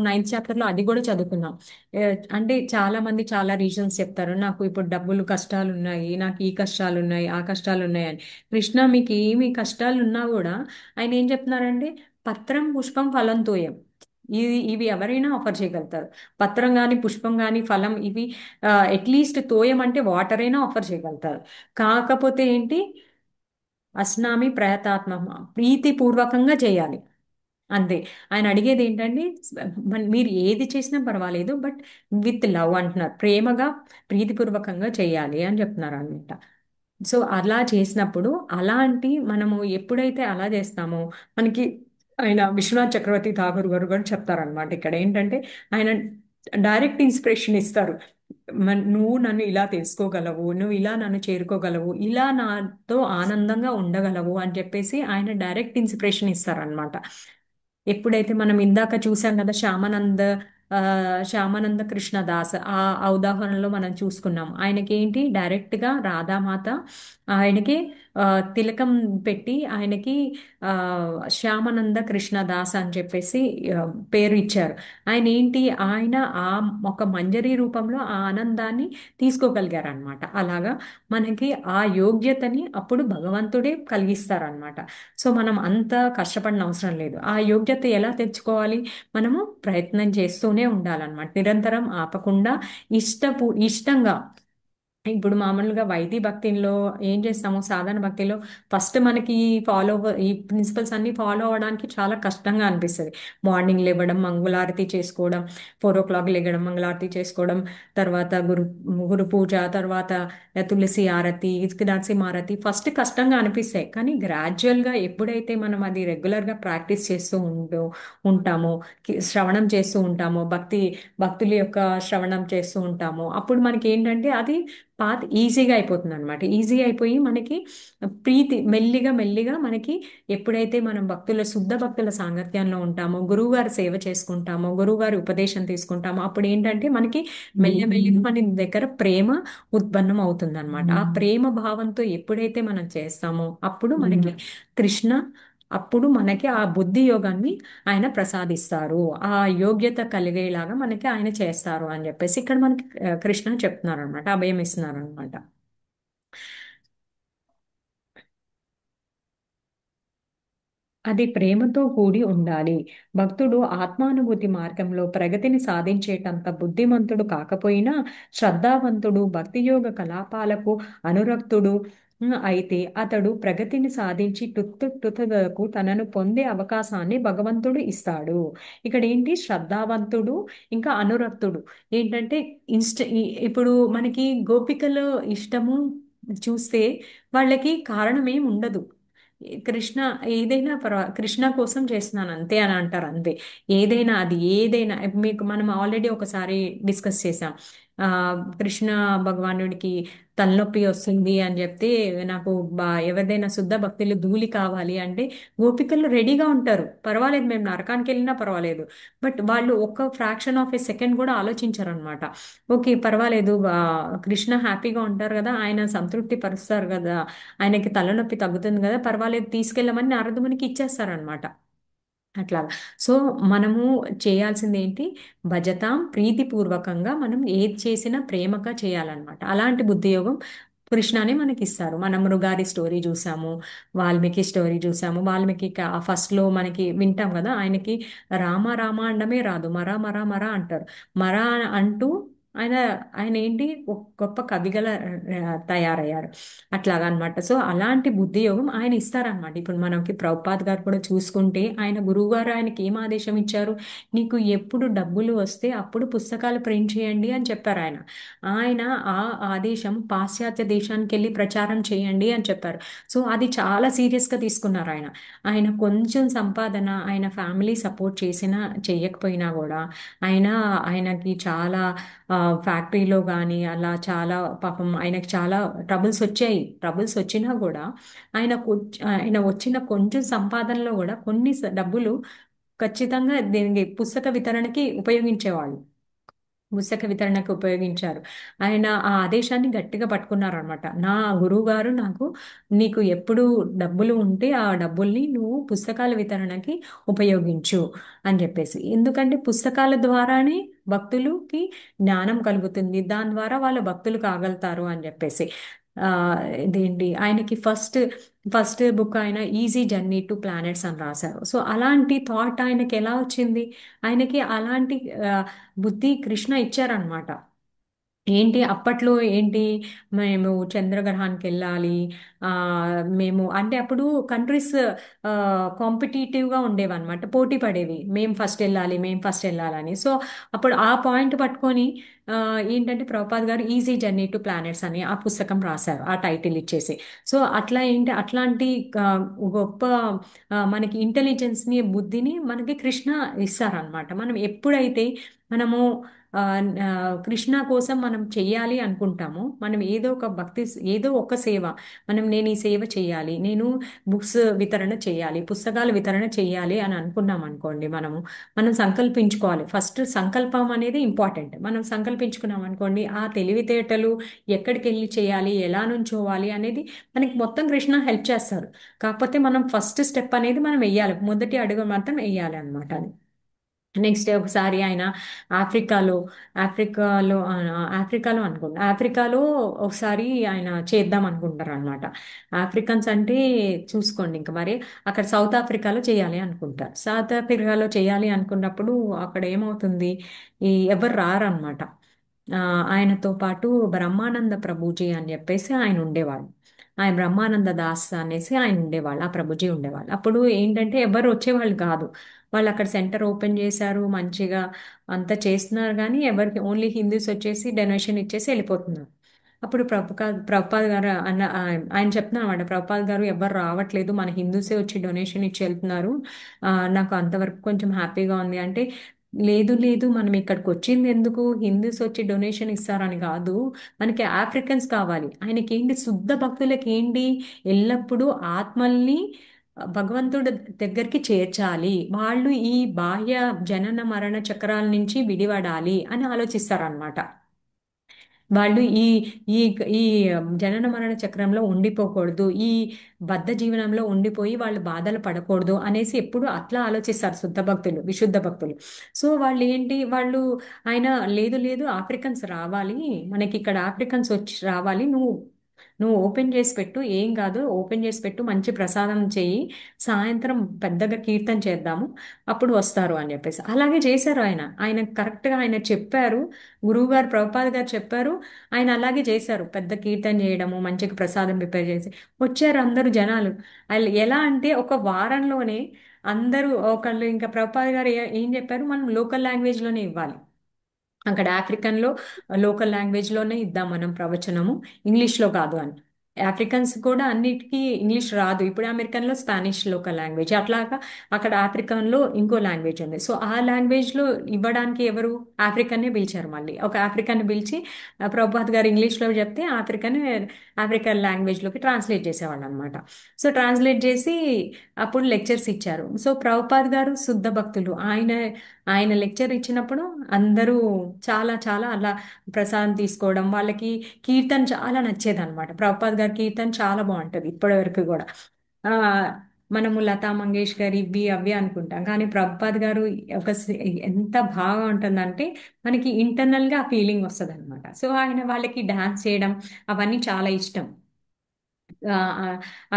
9th చాప్టర్లో అది కూడా చదువుకున్నాం. అంటే చాలా మంది చాలా రీజన్స్ చెప్తారు, నాకు ఇప్పుడు డబ్బులు కష్టాలు ఉన్నాయి, నాకు ఈ కష్టాలు ఉన్నాయి, ఆ కష్టాలు ఉన్నాయి అని. కృష్ణ మీకు ఏమి కష్టాలు ఉన్నా కూడా ఆయన ఏం చెప్తున్నారంటే పత్రం పుష్పం ఫలం తోయం, ఇవి ఎవరైనా ఆఫర్ చేయగలుగుతారు. పత్రం కానీ పుష్పం కానీ ఫలం ఇవి అట్లీస్ట్ తోయం అంటే వాటర్ అయినా ఆఫర్ చేయగలుగుతారు. కాకపోతే ఏంటి, అస్నామి ప్రయతాత్మ ప్రీతిపూర్వకంగా చేయాలి అంతే. ఆయన అడిగేది ఏంటంటే మీరు ఏది చేసినా పర్వాలేదు బట్ విత్ లవ్ అంటున్నారు, ప్రేమగా ప్రీతిపూర్వకంగా చేయాలి అని చెప్తున్నారు అనమాట. సో అలా చేసినప్పుడు మనము ఎప్పుడైతే అలా చేస్తామో మనకి ఆయన విశ్వనాథ్ చక్రవర్తి ఠాగూర్ గారు కూడా చెప్తారనమాట. ఇక్కడ ఏంటంటే ఆయన డైరెక్ట్ ఇన్స్పిరేషన్ ఇస్తారు, నువ్వు నన్ను ఇలా తెలుసుకోగలవు, నువ్వు ఇలా నన్ను చేరుకోగలవు, ఇలా నాతో ఆనందంగా ఉండగలవు అని చెప్పేసి ఆయన డైరెక్ట్ ఇన్స్పిరేషన్ ఇస్తారనమాట. ఎప్పుడైతే మనం ఇందాక చూసాం కదా శ్యామానంద కృష్ణ దాస్ ఆ ఉదాహరణలో మనం చూసుకున్నాం. ఆయనకి ఏంటి డైరెక్ట్గా రాధామాత ఆయనకి తిలకం పెట్టి ఆయనకి ఆ, శ్యామానంద కృష్ణ దాస్ అని చెప్పేసి ఆ, పేరు ఇచ్చారు. ఆయన ఏంటి ఆయన ఆ ఒక మంజరి రూపంలో ఆ ఆనందాన్ని తీసుకోగలిగారు అనమాట. అలాగా మనకి ఆ యోగ్యతని అప్పుడు భగవంతుడే కలిగిస్తారనమాట. సో మనం అంత కష్టపడిన అవసరం లేదు. ఆ యోగ్యత ఎలా తెచ్చుకోవాలి? మనము ప్రయత్నం చేస్తూనే ఉండాలన్నమాట. నిరంతరం ఆపకుండా ఇష్టంగా. ఇప్పుడు మామూలుగా వైదిక భక్తిలో ఏం చేస్తాము, సాధారణ భక్తిలో ఫస్ట్ మనకి ఈ ప్రిన్సిపల్స్ అన్ని ఫాలో అవ్వడానికి చాలా కష్టంగా అనిపిస్తుంది. మార్నింగ్ లేవడం, మంగళారతి చేసుకోవడం, 4 o'clock లేగడం, మంగళారతి చేసుకోవడం, తర్వాత గురు పూజ, తర్వాత తులసి ఆరతి, నరసింహ ఆరతి ఫస్ట్ కష్టంగా అనిపిస్తాయి. కానీ గ్రాడ్యువల్గా ఎప్పుడైతే మనం అది రెగ్యులర్గా ప్రాక్టీస్ చేస్తూ ఉంటామో, శ్రవణం చేస్తూ ఉంటామో, భక్తుల యొక్క శ్రవణం చేస్తూ ఉంటామో, అప్పుడు మనకి ఏంటంటే అది పాత్ ఈజీగా అయిపోతుంది అనమాట. ఈజీ అయిపోయి మనకి ప్రీతి మెల్లిగా మెల్లిగా మనకి ఎప్పుడైతే మనం శుద్ధ భక్తుల సాంగత్యంలో ఉంటామో, గురువుగారి సేవ చేసుకుంటామో, గురువుగారి ఉపదేశం తీసుకుంటామో, అప్పుడు ఏంటంటే మనకి మెల్లమెల్లిగా మన దగ్గర ప్రేమ ఉత్పన్నం అవుతుంది అనమాట. ఆ ప్రేమ భావంతో ఎప్పుడైతే మనం చేస్తామో అప్పుడు మనకి కృష్ణ అప్పుడు మనకి ఆ బుద్ధి యోగాన్ని ఆయన ప్రసాదిస్తారు. ఆ యోగ్యత కలిగేలాగా మనకి ఆయన చేస్తారు అని చెప్పేసి ఇక్కడ మనకి కృష్ణ చెప్తున్నారు అనమాట, అభయం ఇస్తున్నారు అనమాట. అది ప్రేమతో కూడి ఉండాలి. భక్తుడు ఆత్మానుభూతి మార్గంలో ప్రగతిని సాధించేటంత బుద్ధిమంతుడు కాకపోయినా శ్రద్ధావంతుడు, భక్తియోగ కలాపాలకు అనురక్తుడు అయితే అతడు ప్రగతిని సాధించి తుదకు తనను పొందే అవకాశాన్ని భగవంతుడు ఇస్తాడు. ఇక్కడ ఏంటి శ్రద్ధావంతుడు ఇంకా అనురక్తుడు ఏంటంటే ఇప్పుడు మనకి గోపికలు ఇష్టము చూస్తే వాళ్ళకి కారణం ఏమి ఉండదు. కృష్ణ ఏదైనా కృష్ణ కోసం చేస్తున్నాను అంతే అని అంటారు అంతే. ఏదైనా మీకు మనం ఆల్రెడీ ఒకసారి డిస్కస్ చేసాం. ఆ కృష్ణ భగవానుడికి తలనొప్పి వస్తుంది అని చెప్తే నాకు ఎవరిదైనా శుద్ధ భక్తులు ధూళి కావాలి అంటే గోపికలు రెడీగా ఉంటారు. పర్వాలేదు, మేము నరకానికి వెళ్ళినా పర్వాలేదు. బట్ వాళ్ళు ఒక్క ఫ్రాక్షన్ ఆఫ్ ఏ సెకండ్ కూడా ఆలోచించారు అనమాట. ఓకే పర్వాలేదు, కృష్ణ హ్యాపీగా ఉంటారు కదా, ఆయన సంతృప్తి పరుస్తారు కదా, ఆయనకి తలనొప్పి తగ్గుతుంది కదా, పర్వాలేదు తీసుకెళ్ళమని నారదుమునికి ఇచ్చేస్తారనమాట. అట్లాగా. సో మనము చేయాల్సింది ఏంటి, భజతాం ప్రీతిపూర్వకంగా మనం ఏది చేసినా ప్రేమగా చేయాలన్నమాట. అలాంటి బుద్ధియోగం కృష్ణనే మనకి ఇస్తారు. మనం మృగారి స్టోరీ చూసాము, వాల్మీకి స్టోరీ చూసాము. వాల్మీకి ఫస్ట్లో మనకి వింటాం కదా, ఆయనకి రామ రామ అండమే రాదు, మరా మరా మరా అంటారు. మరా అంటూ ఆయన ఆయన ఏంటి ఒక గొప్ప కవిగల తయారయ్యారు. అట్లాగా అనమాట. సో అలాంటి బుద్ధి యోగం ఆయన ఇస్తారనమాట. ఇప్పుడు మనకి ప్రభుపాద్ గారు కూడా చూసుకుంటే ఆయన గురువు గారు ఆయనకి ఏం ఆదేశం ఇచ్చారు, నీకు ఎప్పుడు డబ్బులు వస్తే అప్పుడు పుస్తకాలు ప్రింట్ చేయండి అని చెప్పారు ఆయన. ఆయన ఆ ఆదేశం పాశ్చాత్య దేశానికి వెళ్ళి ప్రచారం చేయండి అని చెప్పారు. సో అది చాలా సీరియస్గా తీసుకున్నారు ఆయన. ఆయన కొంచెం సంపాదన ఆయన ఫ్యామిలీ సపోర్ట్ చేసినా చేయకపోయినా కూడా ఆయనకి చాలా ఫ్యాక్టరీలో కానీ అలా చాలా పాపం ఆయనకి చాలా ట్రబుల్స్ వచ్చాయి. ట్రబుల్స్ వచ్చినా కూడా ఆయన వచ్చిన కొంచెం సంపాదనలో కూడా కొన్ని డబ్బులు ఖచ్చితంగా దీనికి పుస్తక వితరణకి ఉపయోగించేవాళ్ళు. పుస్తక వితరణకు ఉపయోగించారు. ఆయన ఆ ఆదేశాన్ని గట్టిగా పట్టుకున్నారు అనమాట. నా గురువు గారు నీకు ఎప్పుడు డబ్బులు ఉంటే ఆ డబ్బుల్ని నువ్వు పుస్తకాల వితరణకి ఉపయోగించు అని చెప్పేసి. ఎందుకంటే పుస్తకాల ద్వారానే భక్తులకి జ్ఞానం కలుగుతుంది, దాని ద్వారా వాళ్ళు భక్తులు కాగలుగుతారు అని చెప్పేసి. ఆ ఇదేంటి ఆయనకి ఫస్ట్ బుక్ ఆయన ఈజీ జర్నీ టు ప్లానెట్స్ అని రాశారు. సో అలాంటి థాట్ ఆయనకి ఎలా వచ్చింది, ఆయనకి అలాంటి బుద్ధి కృష్ణ ఇచ్చారనమాట. ఏంటి అప్పట్లో ఏంటి, మేము చంద్రగ్రహానికి వెళ్ళాలి, ఆ, మేము అంటే అప్పుడు కంట్రీస్ కాంపిటేటివ్గా ఉండేవన్నమాట, పోటీ పడేవి, మేము ఫస్ట్ వెళ్ళాలని. సో అప్పుడు ఆ పాయింట్ పట్టుకొని ఏంటంటే ప్రభుపాద్ గారు ఈజీ జర్నీ టు ప్లానెట్స్ అని ఆ పుస్తకం రాశారు, ఆ టైటిల్ ఇచ్చేసి. సో అట్లా అట్లాంటి ఆ, గొప్ప మనకి ఇంటెలిజెన్స్ని బుద్ధిని మనకి కృష్ణ ఇస్తారనమాట. మనం ఎప్పుడైతే మనము ఆ, ఆ, కృష్ణ కోసం మనం చెయ్యాలి అనుకుంటామో, మనం ఏదో ఒక భక్తి, ఏదో ఒక సేవ, నేను ఈ సేవ చేయాలి, నేను బుక్స్ వితరణ చేయాలి, పుస్తకాలు వితరణ చేయాలి అని అనుకున్నాం అనుకోండి, మనం సంకల్పించుకోవాలి. ఫస్ట్ సంకల్పం అనేది ఇంపార్టెంట్. మనం సంకల్పించుకున్నాం అనుకోండి, ఆ తెలివితేటలు ఎక్కడికి వెళ్ళి చేయాలి, ఎలా నుంచోవాలి అనేది మనకి మొత్తం కృష్ణ హెల్ప్ చేస్తారు. కాకపోతే మనం ఫస్ట్ స్టెప్ అనేది మనం వెయ్యాలి, మొదటి అడుగు మాత్రం వెయ్యాలి అనమాట. అది నెక్స్ట్ ఒకసారి ఆయన ఆఫ్రికాలో ఆఫ్రికాలో ఆ, ఆఫ్రికాలో అనుకుంటా ఆఫ్రికాలో ఒకసారి ఆయన చేద్దాం అనుకుంటారు అనమాట. ఆఫ్రికన్స్ అంటే చూసుకోండి ఇంకా మరి, అక్కడ సౌత్ ఆఫ్రికాలో చేయాలి అనుకుంటారు. సౌత్ ఆఫ్రికాలో చేయాలి అనుకున్నప్పుడు అక్కడ ఏమవుతుంది, ఎవరు రారనమాట. ఆ, ఆయనతో పాటు బ్రహ్మానంద ప్రభుజీ అని చెప్పేసి ఆయన ఉండేవాళ్ళు. ఆయన బ్రహ్మానంద దాస్ అనేసి ఆయన ఉండేవాళ్ళు, ఆ ప్రభుజీ ఉండేవాళ్ళు. అప్పుడు ఏంటంటే ఎవరు వచ్చేవాళ్ళు కాదు. వాళ్ళు అక్కడ సెంటర్ ఓపెన్ చేశారు, మంచిగా అంతా చేస్తున్నారు, కానీ ఎవరికి ఓన్లీ హిందూస్ వచ్చేసి డొనేషన్ ఇచ్చేసి వెళ్ళిపోతున్నారు. అప్పుడు ప్రభుపాద్ గారు ఆయన చెప్తున్నారు అన్నమాట, ప్రభుపాద్ గారు ఎవరు రావట్లేదు, మన హిందూసే వచ్చి డొనేషన్ ఇచ్చి వెళ్తున్నారు, నాకు అంతవరకు కొంచెం హ్యాపీగా ఉంది అంటే, లేదు లేదు, మనం ఇక్కడికి వచ్చింది ఎందుకు, హిందూస్ వచ్చి డొనేషన్ ఇస్తారని కాదు, మనకి ఆఫ్రికన్స్ కావాలి. ఆయనకి ఏంటి, శుద్ధ భక్తులకి ఏంటి, ఎల్లప్పుడూ ఆత్మల్ని భగవంతుడి దగ్గరికి చేర్చాలి, వాళ్ళు ఈ బాహ్య జనన మరణ చక్రాల నుంచి విడిపడాలి అని ఆలోచిస్తారనమాట. వాళ్ళు ఈ ఈ ఈ జనన మరణ చక్రంలో ఉండిపోకూడదు, ఈ బద్ధ జీవనంలో ఉండిపోయి వాళ్ళు బాధలు పడకూడదు అనేసి ఎప్పుడు అట్లా ఆలోచిస్తారు శుద్ధ భక్తులు, విశుద్ధ భక్తులు. సో వాళ్ళు ఏంటి, ఆయన లేదు లేదు, ఆఫ్రికన్స్ రావాలి, మనకి ఇక్కడ ఆఫ్రికన్స్ వచ్చి రావాలి, నువ్వు ఓపెన్ చేసి పెట్టు, ఏం కాదు, ఓపెన్ చేసి పెట్టు, మంచి ప్రసాదం చెయ్యి, సాయంత్రం పెద్దగా కీర్తన చేద్దాము, అప్పుడు వస్తారు అని చెప్పేసి అలాగే చేశారు. ఆయన కరెక్ట్గా ఆయన చెప్పారు, గురువు గారు ప్రభుపాద్ గారు చెప్పారు, ఆయన అలాగే చేశారు. పెద్ద కీర్తన చేయడము, మంచిగా ప్రసాదం ప్రిపేర్ చేసి వచ్చారు అందరూ జనాలు. వాళ్ళు ఎలా అంటే ఒక వారంలోనే అందరూ ఒకళ్ళు, ఇంకా ప్రభుపాద్ గారు ఏం చెప్పారు, మనం లోకల్ లాంగ్వేజ్లోనే ఇవ్వాలి, అక్కడ ఆఫ్రికన్లో లోకల్ లాంగ్వేజ్లోనే ఇద్దాం మనం ప్రవచనము, ఇంగ్లీష్లో కాదు అని. ఆఫ్రికన్స్ కూడా అన్నిటికీ ఇంగ్లీష్ రాదు, ఇప్పుడు అమెరికన్లో స్పానిష్ లోకల్ లాంగ్వేజ్, అట్లాగా అక్కడ ఆఫ్రికన్లో ఇంకో లాంగ్వేజ్ ఉంది. సో ఆ లాంగ్వేజ్లో ఇవ్వడానికి ఎవరు, ఆఫ్రికన్నే పిలిచారు. మళ్ళీ ఒక ఆఫ్రికన్ పిలిచి ప్రభుపాద్ గారు ఇంగ్లీష్లో చెప్తే ఆఫ్రికన్ లాంగ్వేజ్లోకి ట్రాన్స్లేట్ చేసేవాళ్ళు అనమాట. సో ట్రాన్స్లేట్ చేసి అప్పుడు లెక్చర్స్ ఇచ్చారు. సో ప్రభుపాద్ గారు శుద్ధ భక్తులు, ఆయన లెక్చర్ ఇచ్చినప్పుడు అందరూ చాలా చాలా అలా ప్రసాదం తీసుకోవడం, వాళ్ళకి కీర్తన చాలా నచ్చేది అనమాట. ప్రభుపాద్ గారి కీర్తన చాలా బాగుంటుంది ఇప్పటి వరకు కూడా. ఆ మనము లతా మంగేష్కర్ ఇవి అవి అనుకుంటాం, కానీ ప్రభుపాద్ గారు ఎంత బాగా ఉంటుందంటే మనకి ఇంటర్నల్ గా ఆ ఫీలింగ్ వస్తుంది అనమాట. సో వాళ్ళకి డాన్స్ చేయడం అవన్నీ చాలా ఇష్టం. ఆ, ఆ,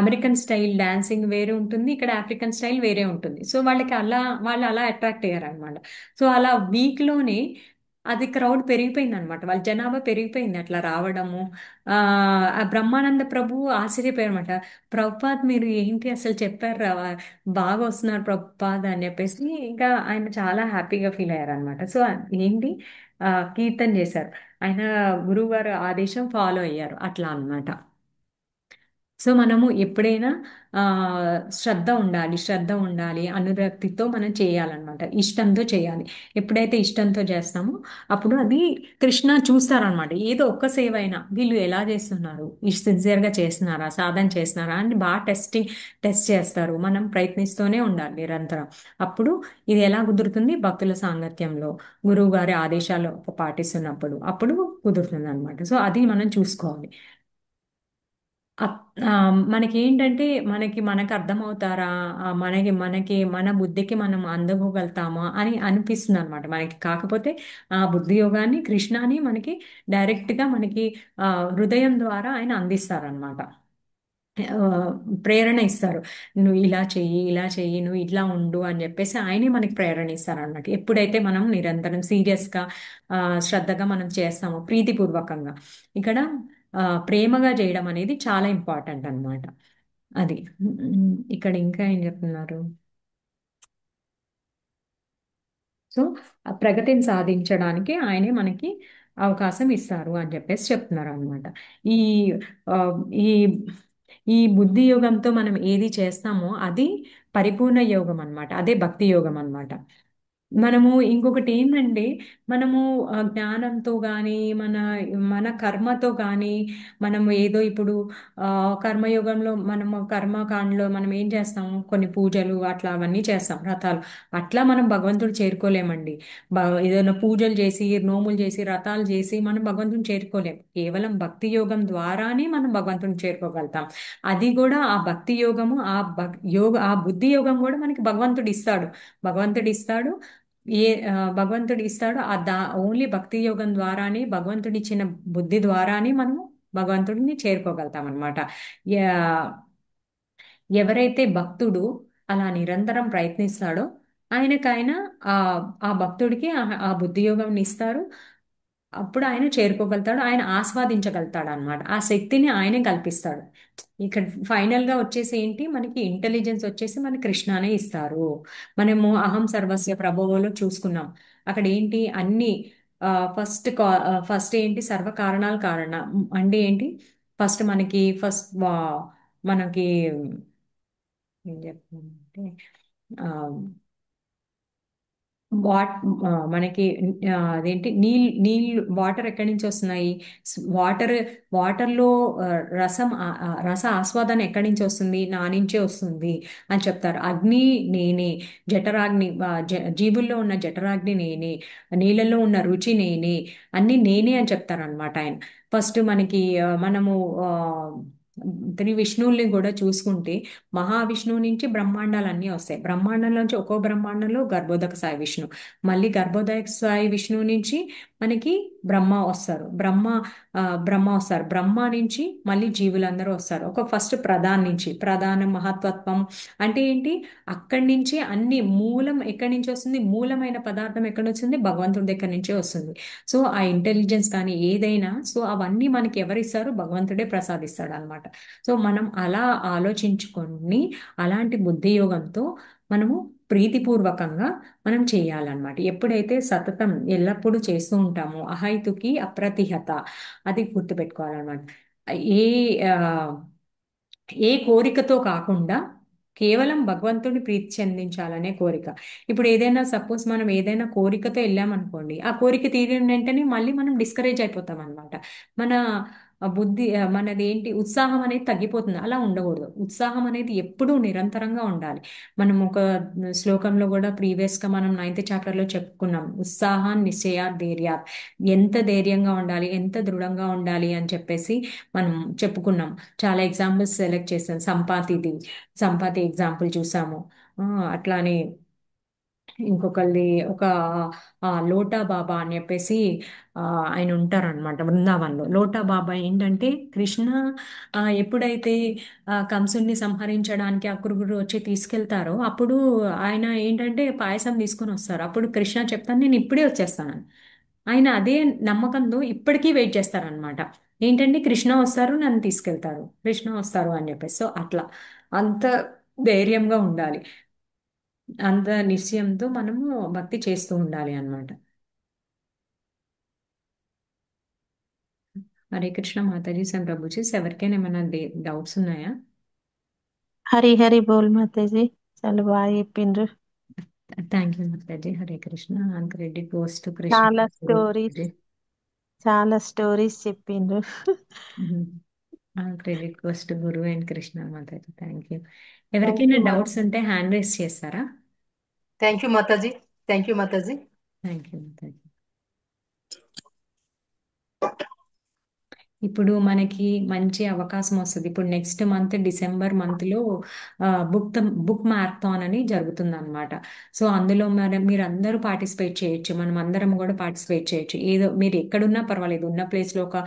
అమెరికన్ స్టైల్ డాన్సింగ్ వేరే ఉంటుంది, ఇక్కడ ఆఫ్రికన్ స్టైల్ వేరే ఉంటుంది. సో వాళ్ళు అలా అట్రాక్ట్ అయ్యారు అనమాట. సో అలా వీక్ లోనే అది క్రౌడ్ పెరిగిపోయింది అనమాట, వాళ్ళ జనాభా పెరిగిపోయింది అట్లా రావడము. ఆ ఆ బ్రహ్మానంద ప్రభు ఆశ్చర్యపోయారు అనమాట, ప్రభుపాద్ మీరు ఏంటి అసలు చెప్పారు బాగా వస్తున్నారు ప్రభుపాద్ అని చెప్పేసి, ఇంకా ఆయన చాలా హ్యాపీగా ఫీల్ అయ్యారు అనమాట. సో ఏంటి, కీర్తన చేశారు, ఆయన గురువు గారు ఆదేశం ఫాలో అయ్యారు అట్లా అన్నమాట. సో మనము ఎప్పుడైనా ఆ, శ్రద్ధ ఉండాలి, అనురక్తితో మనం చేయాలన్నమాట, ఇష్టంతో చేయాలి. ఎప్పుడైతే ఇష్టంతో చేస్తామో అప్పుడు అది కృష్ణ చూస్తారనమాట. ఏదో ఒక్క సేవ అయినా వీళ్ళు ఎలా చేస్తున్నారు, సిన్సియర్గా చేస్తున్నారా, సాధన చేస్తున్నారా అని బాగా టెస్ట్ చేస్తారు. మనం ప్రయత్నిస్తూనే ఉండాలి నిరంతరం. అప్పుడు ఇది ఎలా కుదురుతుంది, భక్తుల సాంగత్యంలో గురువు గారి ఆదేశాలు పాటిస్తున్నప్పుడు అప్పుడు కుదురుతుంది అనమాట. సో అది మనం చూసుకోవాలి. మనకి ఏంటంటే మనకు అర్థమవుతారా, మనకి మన బుద్ధికి మనం అందుకోగలుగుతామా అని అనిపిస్తుంది అనమాట మనకి. కాకపోతే ఆ బుద్ధి యోగాన్ని కృష్ణాని మనకి డైరెక్ట్గా మనకి ఆ, హృదయం ద్వారా ఆయన అందిస్తారనమాట. ఆ, ప్రేరణ ఇస్తారు, నువ్వు ఇలా చెయ్యి, నువ్వు ఇట్లా ఉండు అని చెప్పేసి ఆయనే మనకి ప్రేరణ ఇస్తారు అన్నమాట. ఎప్పుడైతే మనం నిరంతరం సీరియస్గా శ్రద్ధగా మనం చేస్తామో, ప్రీతిపూర్వకంగా, ఇక్కడ ప్రేమగా చేయడం అనేది చాలా ఇంపార్టెంట్ అన్నమాట. అది ఇక్కడ ఇంకా ఏం చెప్తున్నారు, సో ఆ ప్రగతిని సాధించడానికి ఆయనే మనకి అవకాశం ఇస్తారు అని చెప్పేసి చెప్తున్నారు అనమాట. ఈ ఆ, ఈ ఈ బుద్ధి యోగంతో మనం ఏది చేస్తామో అది పరిపూర్ణ యోగం అన్నమాట, అదే భక్తి యోగం అన్నమాట. మనము ఇంకొకటి ఏంటంటే మనము జ్ఞానంతో కానీ మన కర్మతో కానీ మనము ఏదో ఇప్పుడు కర్మయోగంలో మనము కర్మకాండలో మనం ఏం చేస్తాము, కొన్ని పూజలు అట్లా అవన్నీ చేస్తాం, వ్రతాలు. అట్లా మనం భగవంతుడు చేరుకోలేమండి. ఏదైనా పూజలు చేసి నోములు చేసి వ్రతాలు చేసి మనం భగవంతుని చేరుకోలేం. కేవలం భక్తి యోగం ద్వారానే మనం భగవంతుని చేరుకోగలుగుతాం. అది కూడా ఆ భక్తి యోగము ఆ బుద్ధి యోగం కూడా మనకి భగవంతుడు ఇస్తాడు. భగవంతుడు ఇస్తాడు. భగవంతుడు ఇస్తాడు. ఓన్లీ భక్తి యోగం ద్వారానే, భగవంతుడి ఇచ్చిన బుద్ధి ద్వారానే మనము భగవంతుడిని చేరుకోగలుగుతాం అనమాట. ఎవరైతే భక్తుడు అలా నిరంతరం ప్రయత్నిస్తాడో ఆయనకైనా ఆ ఆ భక్తుడికి ఆ బుద్ధి యోగం ఇస్తారు. అప్పుడు ఆయన చేరుకోగలుగుతాడు, ఆయన ఆస్వాదించగలుగుతాడు అనమాట. ఆ శక్తిని ఆయనే కల్పిస్తాడు. ఇక్కడ ఫైనల్ గా వచ్చేసి ఏంటి, మనకి ఇంటెలిజెన్స్ వచ్చేసి మన కృష్ణానే ఇస్తారు. మనము అహం సర్వస్య ప్రభువులో చూసుకున్నాం. అక్కడ ఏంటి అన్ని ఫస్ట్ ఫస్ట్ ఏంటి సర్వ కారణాలు అంటే ఏంటి, ఫస్ట్ మనకి ఏం చెప్తామంటే వాట్ మనకి అదేంటి నీళ్ళు వాటర్ ఎక్కడి నుంచి వస్తున్నాయి, వాటర్ వాటర్లో రస ఆస్వాదన ఎక్కడి నుంచి వస్తుంది, నా నుంచే వస్తుంది అని చెప్తారు. అగ్ని నేనే, జఠరాగ్ని జీవుల్లో ఉన్న జఠరాగ్ని నేనే, నీళ్ళల్లో ఉన్న రుచి నేనే, అన్ని నేనే అని చెప్తారు అనమాట ఆయన. ఫస్ట్ మనకి మనము విష్ణువుల్ని కూడా చూసుకుంటే మహావిష్ణువు నుంచి బ్రహ్మాండాలన్నీ వస్తాయి. బ్రహ్మాండంలోంచి ఒక్కో బ్రహ్మాండంలో గర్భోదక సాయి విష్ణు, మళ్ళీ గర్భోదక సాయి విష్ణువు నుంచి మనకి బ్రహ్మ వస్తారు. బ్రహ్మ వస్తారు. బ్రహ్మ నుంచి మళ్ళీ జీవులందరూ వస్తారు. ఒక ఫస్ట్ ప్రధాన మహత్వత్వం అంటే ఏంటి, అక్కడి నుంచి అన్ని మూలం ఎక్కడి నుంచి వస్తుంది, మూలమైన పదార్థం ఎక్కడి నుంచి వస్తుంది, భగవంతుడి దగ్గర నుంచే వస్తుంది. సో ఆ ఇంటెలిజెన్స్ కానీ ఏదైనా, సో అవన్నీ మనకి ఎవరిస్తారు, భగవంతుడే ప్రసాదిస్తాడు అనమాట. సో మనం అలా ఆలోచించుకొని అలాంటి బుద్ధి యోగంతో మనము ప్రీతిపూర్వకంగా మనం చేయాలన్నమాట. ఎప్పుడైతే సతతం ఎల్లప్పుడూ చేస్తూ ఉంటామో అహైతుకి అప్రతిహత, అది గుర్తుపెట్టుకోవాలన్నమాట. ఏ ఆ, ఏ కోరికతో కాకుండా కేవలం భగవంతుని ప్రీతి చెందించాలనే కోరిక. ఇప్పుడు ఏదైనా సపోజ్ మనం ఏదైనా కోరికతో వెళ్ళామనుకోండి, ఆ కోరిక తీరిన వెంటనే మళ్ళీ మనం డిస్కరేజ్ అయిపోతాం అనమాట. మన మనది ఏంటి, ఉత్సాహం అనేది తగ్గిపోతుంది. అలా ఉండకూడదు. ఉత్సాహం అనేది ఎప్పుడూ నిరంతరంగా ఉండాలి. మనం ఒక శ్లోకంలో కూడా ప్రీవియస్గా మనం 9th చాప్టర్లో చెప్పుకున్నాం, ఉత్సాహాన్ని నిశ్చయ ధైర్య, ఎంత ధైర్యంగా ఉండాలి, ఎంత దృఢంగా ఉండాలి అని చెప్పేసి మనం చెప్పుకున్నాం. చాలా ఎగ్జాంపుల్స్ సెలెక్ట్ చేసాం. సంపాతి ఎగ్జాంపుల్ చూసాము. అట్లానే ఇంకొకళ్ళది ఒక లోటా బాబా అని చెప్పేసి ఆయన ఉంటారనమాట బృందావన్లో. లోటా బాబా ఏంటంటే కృష్ణ ఎప్పుడైతే కంసుని సంహరించడానికి అక్కురుగురు వచ్చి తీసుకెళ్తారో అప్పుడు ఆయన ఏంటంటే పాయసం తీసుకొని వస్తారు. అప్పుడు కృష్ణ చెప్తాను, నేను ఇప్పుడే వచ్చేస్తానని. ఆయన అదే నమ్మకంతో ఇప్పటికీ వెయిట్ చేస్తారనమాట. ఏంటంటే కృష్ణ వస్తారు, నన్ను తీసుకెళ్తారు, కృష్ణ వస్తారు అని చెప్పేసి. సో అట్లా అంత ధైర్యంగా ఉండాలి, అంత నిశ్చయంతో మనము భక్తి చేస్తూ ఉండాలి అన్నమాట. హరే కృష్ణ మాతాజీ, సం ప్రభుజీ. ఎవరికైనా ఏమైనా డౌట్స్ ఉన్నాయా? హరి హరి బోల్ మాతాజీ, చాలా బాగా చెప్పిండ్రు. Thank you Mataji. Hare Krishna. And credit goes to Krishna. చాలా స్టోరీస్ చెప్పిండ్రు. Credit goes to Guru and Krishna Mataji. Thank you. ఎవరికైనా డౌట్స్ ఉంటే హ్యాండ్ రైస్ చేస్తారా? Thank you Mataji. Thank you Mataji. Thank you Mataji. ఇప్పుడు మనకి మంచి అవకాశం వస్తుంది. ఇప్పుడు నెక్స్ట్ మంత్ డిసెంబర్ మంత్లో బుక్ మ్యారథాన్ అని జరుగుతుంది అనమాట. సో అందులో మీరు అందరూ పార్టిసిపేట్ చేయొచ్చు, మనం అందరం కూడా పార్టిసిపేట్ చేయొచ్చు. ఏదో మీరు ఎక్కడున్నా పర్వాలేదు, ఉన్న ప్లేస్లో ఒక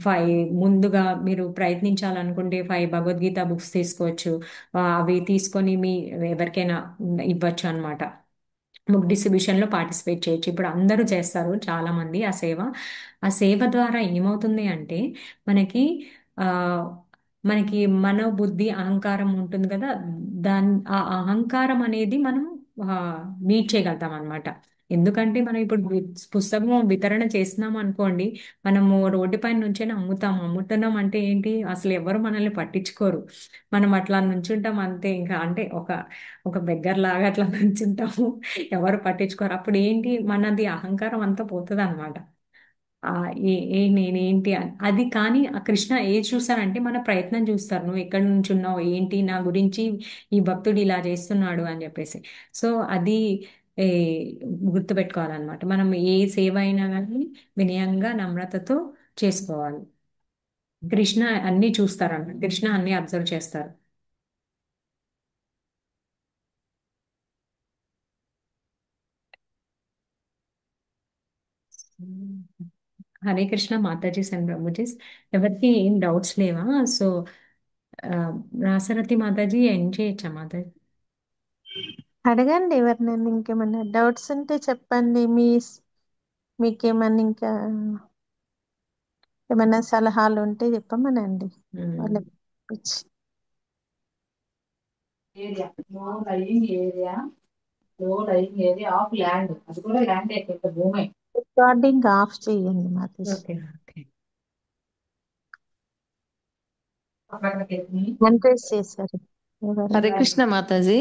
5 ముందుగా మీరు ప్రయత్నించాలనుకుంటే 5 భగవద్గీత బుక్స్ తీసుకోవచ్చు. అవి తీసుకొని ఎవరికైనా ఇవ్వచ్చు అనమాట. బుక్ డిస్ట్రిబ్యూషన్లో పార్టిసిపేట్ చేయొచ్చు. ఇప్పుడు అందరూ చేస్తారు చాలా మంది ఆ సేవ ద్వారా ఏమవుతుంది అంటే మనకి ఆ మనకి మనోబుద్ధి అహంకారం ఉంటుంది కదా, ఆ అహంకారం అనేది మనం మీట్ చేయగలుగుతాం అనమాట. ఎందుకంటే మనం ఇప్పుడు పుస్తకం వితరణ చేస్తున్నాం అనుకోండి, మనము రోడ్డు పైన నుంచైనా అమ్ముతాము. అమ్ముతున్నాం అంటే ఏంటి, అసలు ఎవరు మనల్ని పట్టించుకోరు. మనం అట్లా నుంచుంటాం అంతే. ఇంకా అంటే ఒక ఒక బెగ్గర్ లాగా అట్లా నుంచుంటాము, ఎవరు పట్టించుకోరు. అప్పుడు ఏంటి, మనది అహంకారం అంతా పోతుంది అనమాట. ఆ నేనేంటి అది. కానీ ఆ కృష్ణ ఏది చూస్తారంటే మన ప్రయత్నం చూస్తారు. నువ్వు ఎక్కడి నుంచి ఉన్నావు, ఏంటి, నా గురించి ఈ భక్తుడు ఇలా చేస్తున్నాడు అని చెప్పేసి. సో అది ఏ, గుర్తుపెట్టుకోవాలన్నమాట. మనం ఏ సేవ అయినా కానీ వినయంగా నమ్రతతో చేసుకోవాలి. కృష్ణ అన్ని చూస్తారన్నమాట. కృష్ణ అన్ని అబ్జర్వ్ చేస్తారు. హరే కృష్ణ మాతాజీస్ అండ్ ప్రభుజీస్. ఎవరికి ఏం డౌట్స్ లేవా? సో రాసరథి మాతాజీ ఎండ్ చేయొచ్చా మాతాజీ? అడగండి ఎవరినైనా, ఇంకేమన్నా డౌట్స్ ఉంటే చెప్పండి. మీకేమన్నా ఇంకా ఏమన్నా సలహాలు ఉంటే చెప్పమనండి. వాళ్ళకి పంపించి. రికార్డింగ్ ఆఫ్ చేయండి Mataji. Okay okay. Hand raise చేశారు ఎవరు? హరే కృష్ణ మాతాజీ.